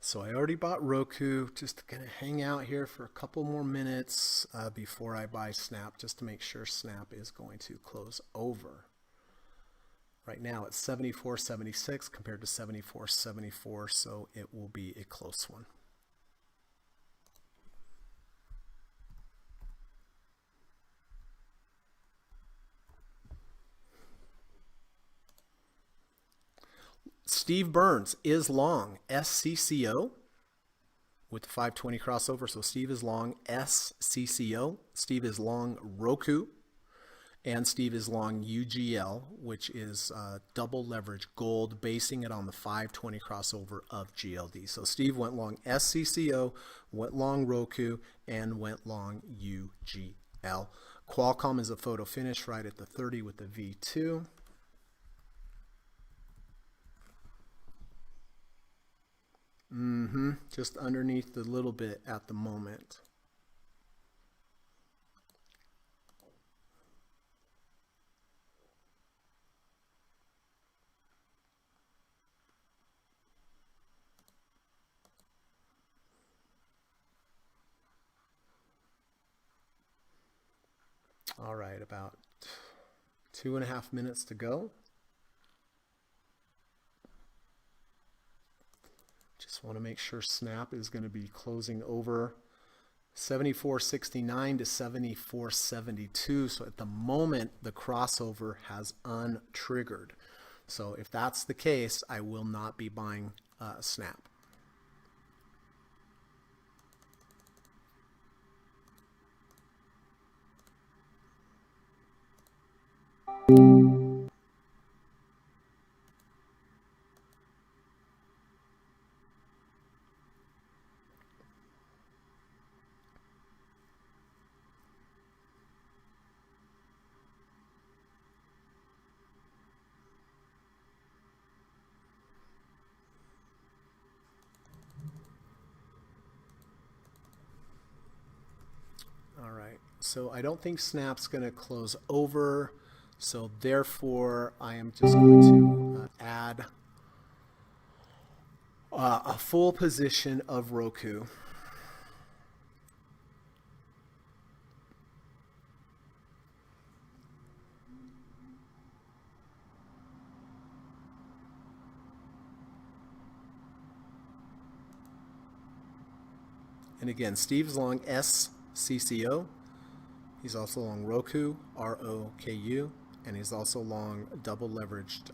So I already bought Roku, just gonna hang out here for a couple more minutes before I buy Snap, just to make sure Snap is going to close over. Right now it's 74.76 compared to 74.74, so it will be a close one. Steve Burns is long SCCO with the 520 crossover. So Steve is long SCCO. Steve is long Roku. And Steve is long UGL, which is double leverage gold, basing it on the 520 crossover of GLD. So Steve went long SCCO, went long Roku, and went long UGL. Qualcomm is a photo finish right at the 30 with the V2. Just underneath the little bit at the moment. All right, about 2.5 minutes to go. Just want to make sure Snap is going to be closing over 74.69 to 74.72. So at the moment, the crossover has untriggered. So if that's the case, I will not be buying Snap. All right, so I don't think Snap's going to close over, so therefore I am just going to add a full position of Roku. And again, Steve's long SCCO. He's also long Roku, ROKU, and he's also long double leveraged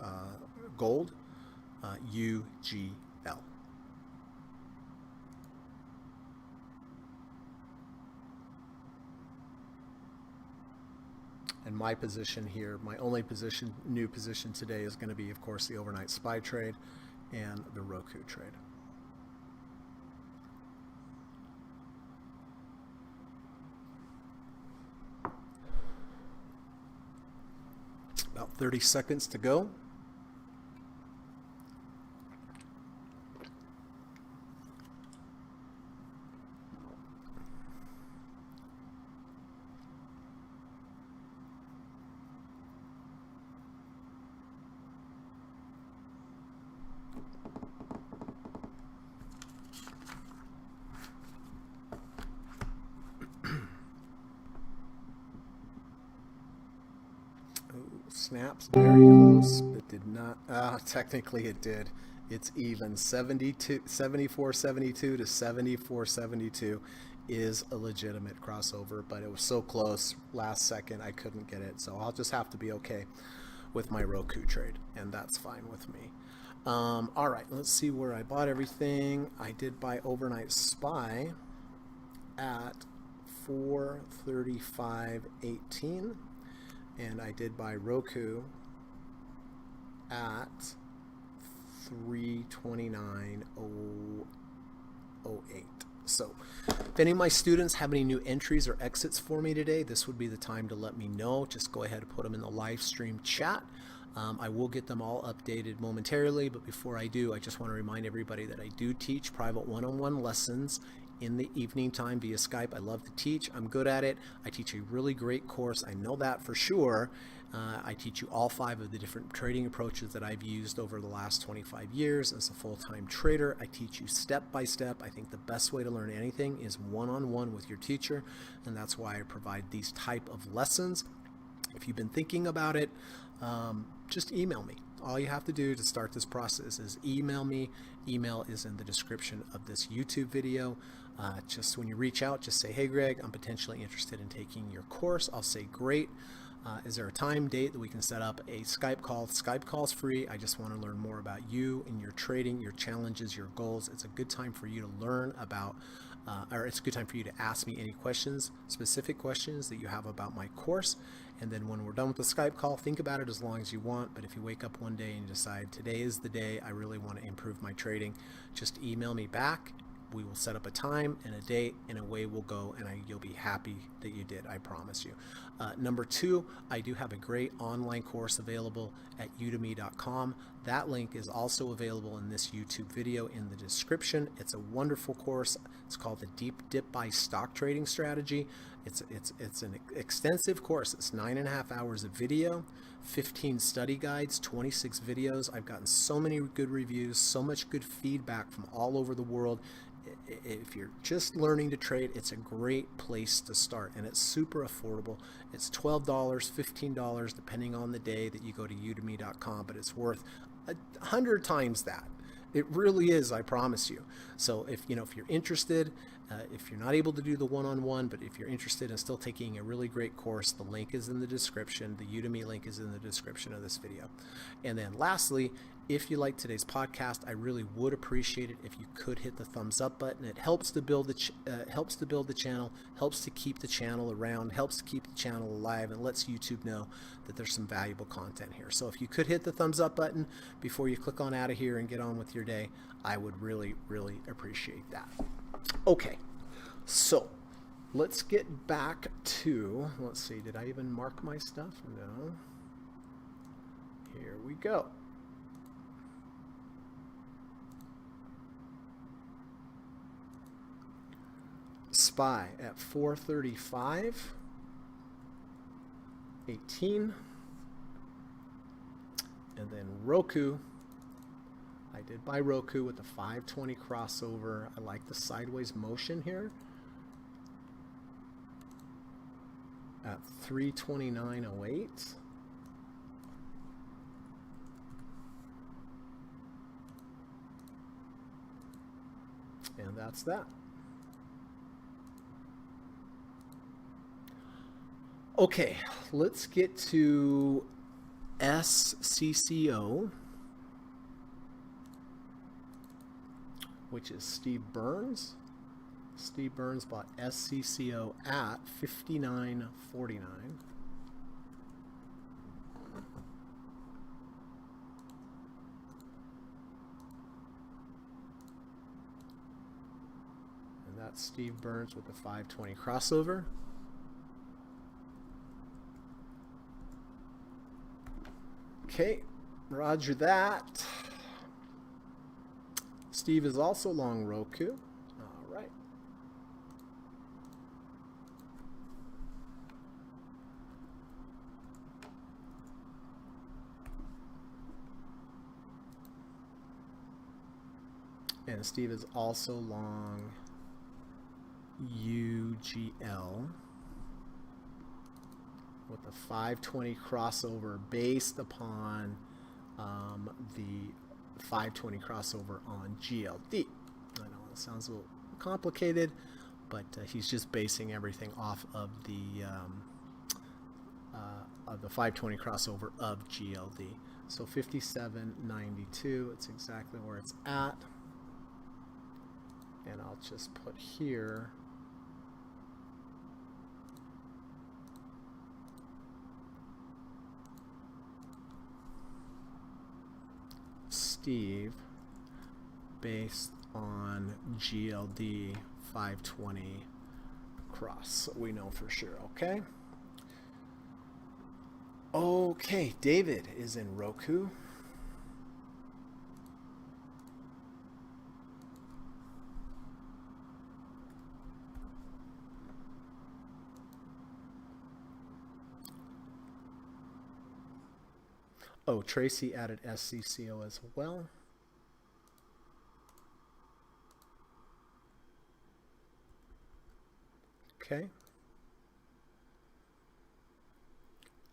gold, UGL. And my position here, my only position, new position today is going to be, of course, the overnight SPY trade and the Roku trade. About 30 seconds to go. Snaps very close, but did not. Technically it did. It's even. 74.72 to 74.72 is a legitimate crossover, but it was so close last second I couldn't get it. So I'll just have to be okay with my Roku trade, and that's fine with me. All right, let's see where I bought everything. I did buy Overnight Spy at 435.18, and I did buy Roku at 329.08. So if any of my students have any new entries or exits for me today, this would be the time to let me know. Just go ahead and put them in the live stream chat. I will get them all updated momentarily, but before I do, I just want to remind everybody that I do teach private one-on-one lessons in the evening time via Skype. I love to teach. I'm good at it. I teach a really great course. I know that for sure. I teach you all 5 of the different trading approaches that I've used over the last 25 years as a full-time trader. I teach you step by step. I think the best way to learn anything is one-on-one with your teacher, and that's why I provide these type of lessons. If you've been thinking about it, just email me. All you have to do to start this process is email me. Email is in the description of this YouTube video. Just when you reach out, just say, hey Greg, I'm potentially interested in taking your course. I'll say, great. Is there a time, date that we can set up a Skype call? Skype call's free. I just want to learn more about you and your trading, your challenges, your goals. It's a good time for you to learn about, or it's a good time for you to ask me any questions, specific questions that you have about my course. And then when we're done with the Skype call, think about it as long as you want. But if you wake up one day and you decide today is the day I really want to improve my trading, just email me back. We will set up a time and a date, and away we'll go, and you'll be happy that you did, I promise you. Number 2, I do have a great online course available at udemy.com. That link is also available in this YouTube video in the description. It's a wonderful course. It's called the Deep Dip Buy Stock Trading Strategy. It's an extensive course. It's 9.5 hours of video, 15 study guides, 26 videos. I've gotten so many good reviews, so much good feedback from all over the world. If you're just learning to trade, it's a great place to start, and it's super affordable. It's $12, $15, depending on the day that you go to udemy.com, but it's worth 100 times that. It really is, I promise you. So if you're interested, if you're not able to do the one-on-one, but if you're interested in still taking a really great course, the link is in the description. The Udemy link is in the description of this video. And then lastly, if you like today's podcast, I really would appreciate it if you could hit the thumbs up button. It helps to build the channel, helps to keep the channel around, helps to keep the channel alive, and lets YouTube know that there's some valuable content here. So if you could hit the thumbs up button before you click on out of here and get on with your day, I would really, really appreciate that. Okay, so let's get back to, let's see, did I even mark my stuff? No. Here we go. Spy at 435.18, and then Roku. I did buy Roku with the 520 crossover. I like the sideways motion here at 329.08. And that's that. Okay, let's get to SCCO, which is Steve Burns. Steve Burns bought SCCO at 59.49. And that's Steve Burns with the 520 crossover. Okay, roger that. Steve is also long Roku. All right. And Steve is also long UGL with the 520 crossover based upon the 520 crossover on GLD. I know it sounds a little complicated, but he's just basing everything off of the 520 crossover of GLD. So 57.92, it's exactly where it's at. And I'll just put here Steve based on GLD 520 cross. So we know for sure, okay? Okay, David is in Roku. Oh, Tracy added SCCO as well. Okay.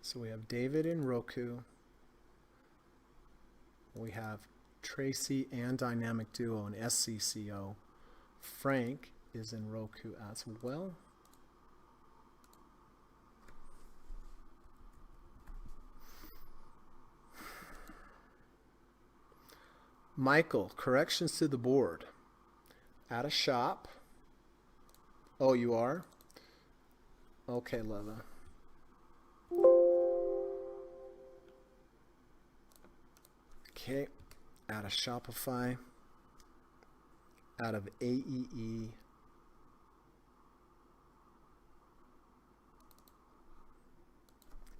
So we have David in Roku. We have Tracy and Dynamic Duo and SCCO. Frank is in Roku as well. Michael, corrections to the board. At a shop. Oh, you are? Okay, Leva. Okay, out of Shopify, out of AEE,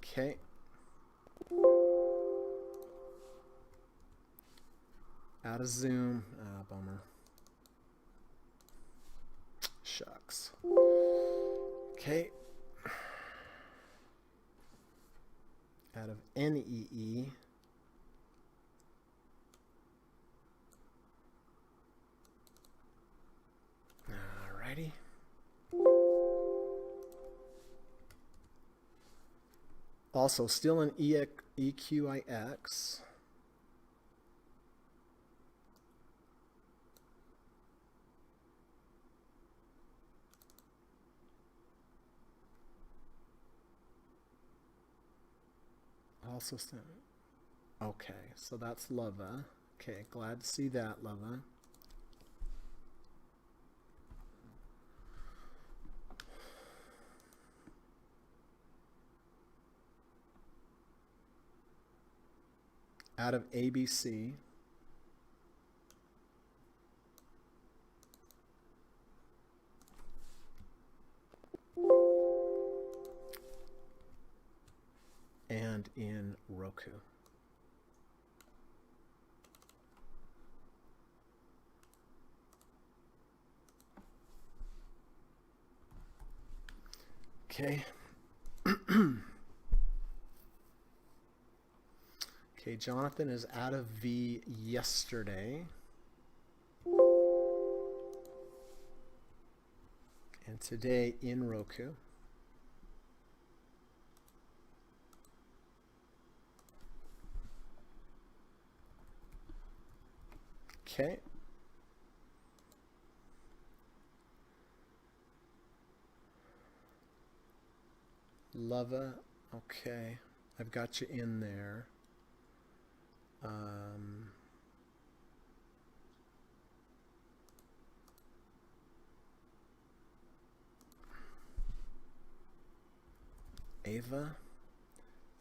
okay, out of Zoom, bummer, shucks, okay, out of NEE, alrighty. Also, still in EQIX. Also, okay, so that's Leva. Okay, glad to see that, Leva. Out of ABC. And in Roku. Okay. Okay, Jonathan is out of V yesterday. And today in Roku. Okay. Leva, okay. I've got you in there. Ava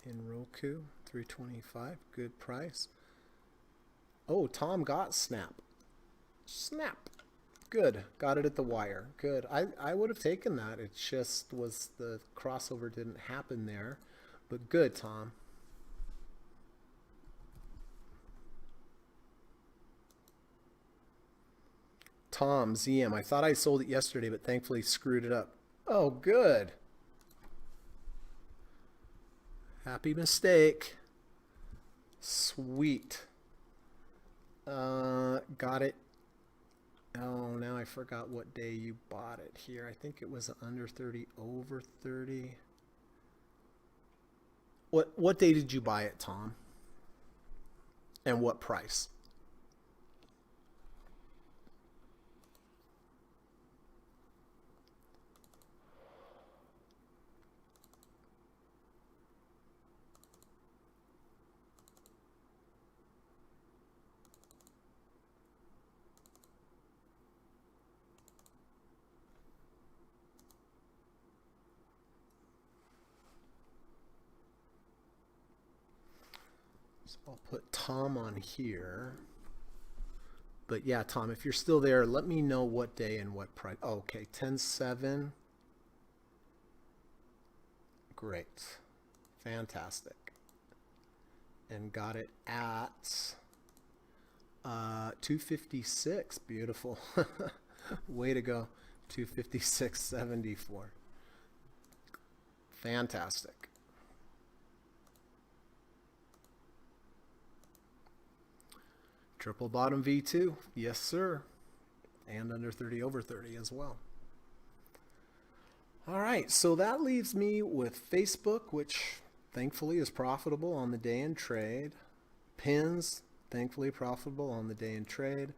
in Roku, 325, good price. Oh, Tom got Snap. Snap. Good. Got it at the wire. Good. I would have taken that. It just was the crossover didn't happen there. But good, Tom. Tom, ZM. I thought I sold it yesterday, but thankfully screwed it up. Oh, good. Happy mistake. Sweet. Got it. Oh, now I forgot what day you bought it here. I think it was under 30, over 30. What day did you buy it, Tom? And what price? I'll put Tom on here. But yeah, Tom, if you're still there, let me know what day and what price. Oh, okay, 10.7. Great. Fantastic. And got it at 256. Beautiful. Way to go. 256.74. Fantastic. Triple bottom V2. Yes, sir. And under 30 over 30 as well. All right, so that leaves me with Facebook, which thankfully is profitable on the day in trade. Pins, thankfully profitable on the day in trade.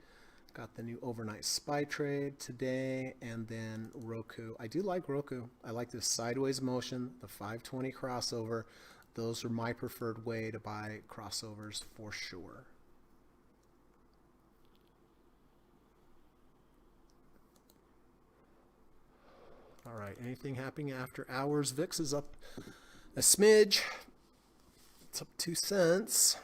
Got the new overnight SPY trade today, and then Roku. I do like Roku. I like this sideways motion, the 520 crossover. Those are my preferred way to buy crossovers for sure. All right, anything happening after hours? VIX is up a smidge. It's up 2 cents.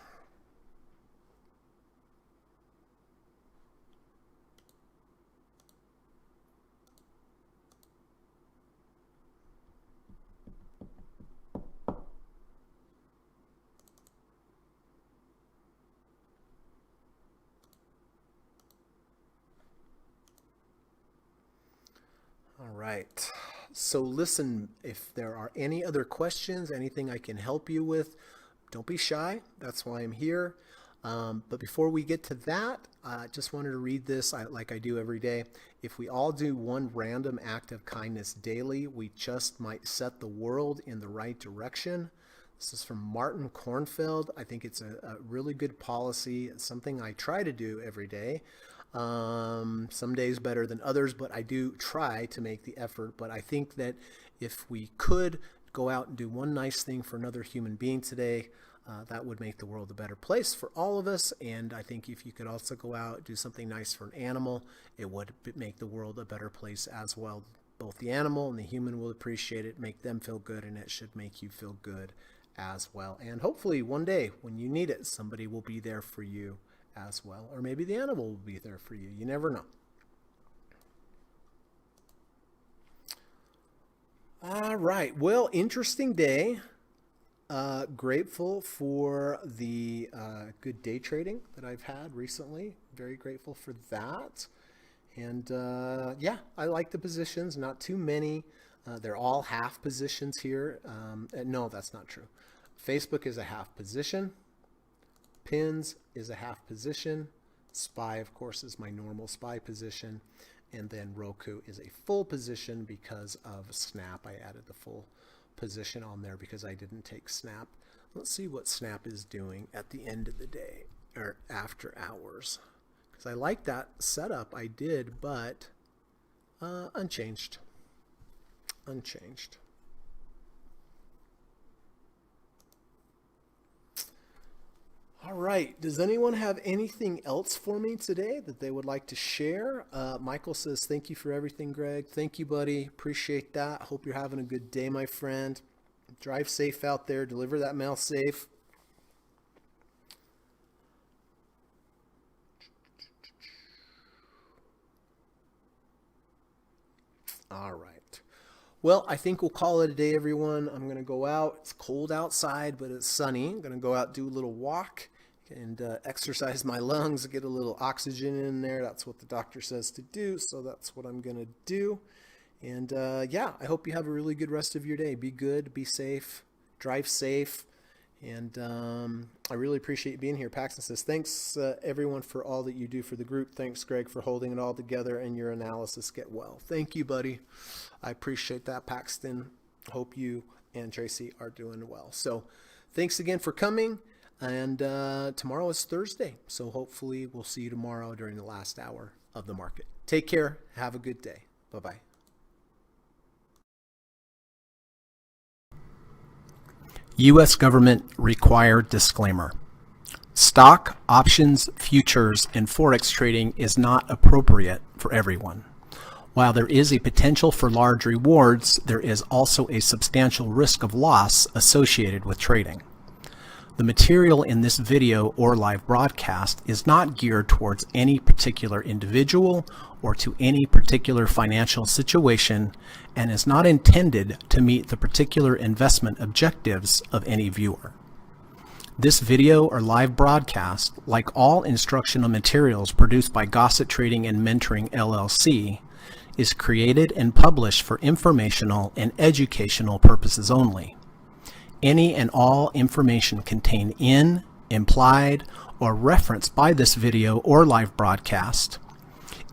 All right, so listen, if there are any other questions, anything I can help you with, don't be shy. That's why I'm here. But before we get to that, I just wanted to read this like I do every day. If we all do one random act of kindness daily, we just might set the world in the right direction. This is from Martin Kornfeld. I think it's a really good policy. It's something I try to do every day. Some days better than others, but I do try to make the effort. But I think that if we could go out and do one nice thing for another human being today, that would make the world a better place for all of us. And I think if you could also go out, do something nice for an animal, it would make the world a better place as well. Both the animal and the human will appreciate it, make them feel good, and it should make you feel good as well. And hopefully one day when you need it, somebody will be there for you as well. Or maybe the animal will be there for you. You never know. All right. Well, interesting day. Grateful for the good day trading that I've had recently. Very grateful for that. And yeah, I like the positions. Not too many. They're all half positions here. No, that's not true. Facebook is a half position. Pins is a half position. SPY, of course, is my normal SPY position. And then Roku is a full position because of Snap. I added the full position on there because I didn't take Snap. Let's see what Snap is doing at the end of the day or after hours. Because I like that setup. I did, but unchanged. Unchanged. All right, does anyone have anything else for me today that they would like to share? Michael says, thank you for everything, Greg. Thank you, buddy. Appreciate that. Hope you're having a good day, my friend. Drive safe out there. Deliver that mail safe. All right. Well, I think we'll call it a day, everyone. I'm going to go out. It's cold outside, but it's sunny. I'm going to go out, do a little walk, and exercise my lungs, get a little oxygen in there. That's what the doctor says to do, so that's what I'm going to do. And yeah, I hope you have a really good rest of your day. Be good, be safe, drive safe, and I really appreciate being here. Paxton says, thanks everyone for all that you do for the group. Thanks, Greg, for holding it all together and your analysis. Get well. Thank you, buddy. I appreciate that, Paxton. Hope you and Tracy are doing well. So thanks again for coming. And tomorrow is Thursday. So hopefully we'll see you tomorrow during the last hour of the market. Take care. Have a good day. Bye-bye. U.S. government required disclaimer. Stock, options, futures, and Forex trading is not appropriate for everyone. While there is a potential for large rewards, there is also a substantial risk of loss associated with trading. The material in this video or live broadcast is not geared towards any particular individual or to any particular financial situation and is not intended to meet the particular investment objectives of any viewer. This video or live broadcast, like all instructional materials produced by Gossett Trading and Mentoring LLC, is created and published for informational and educational purposes only. Any and all information contained in, implied, or referenced by this video or live broadcast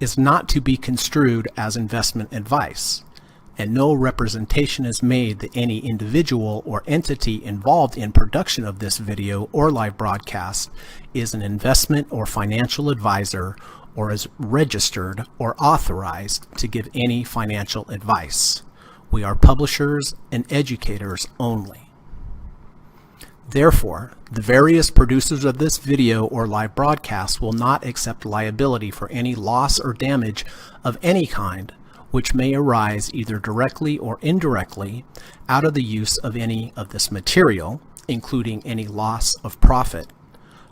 is not to be construed as investment advice, and no representation is made that any individual or entity involved in production of this video or live broadcast is an investment or financial advisor or is registered or authorized to give any financial advice. We are publishers and educators only. Therefore, the various producers of this video or live broadcast will not accept liability for any loss or damage of any kind which may arise either directly or indirectly out of the use of any of this material, including any loss of profit.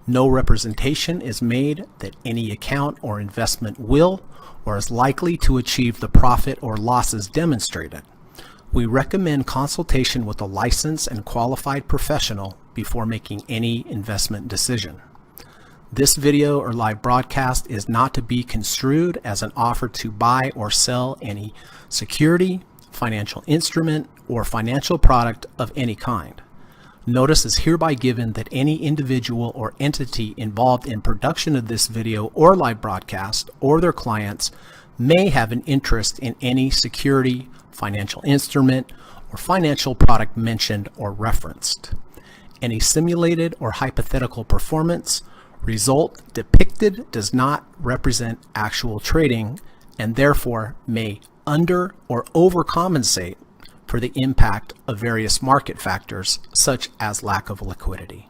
No representation is made that any account or investment will or is likely to achieve the profit or losses demonstrated. We recommend consultation with a licensed and qualified professional before making any investment decision. This video or live broadcast is not to be construed as an offer to buy or sell any security, financial instrument, or financial product of any kind. Notice is hereby given that any individual or entity involved in production of this video or live broadcast or their clients may have an interest in any security, financial instrument, or financial product mentioned or referenced. Any simulated or hypothetical performance result depicted does not represent actual trading and therefore may under or overcompensate for the impact of various market factors such as lack of liquidity.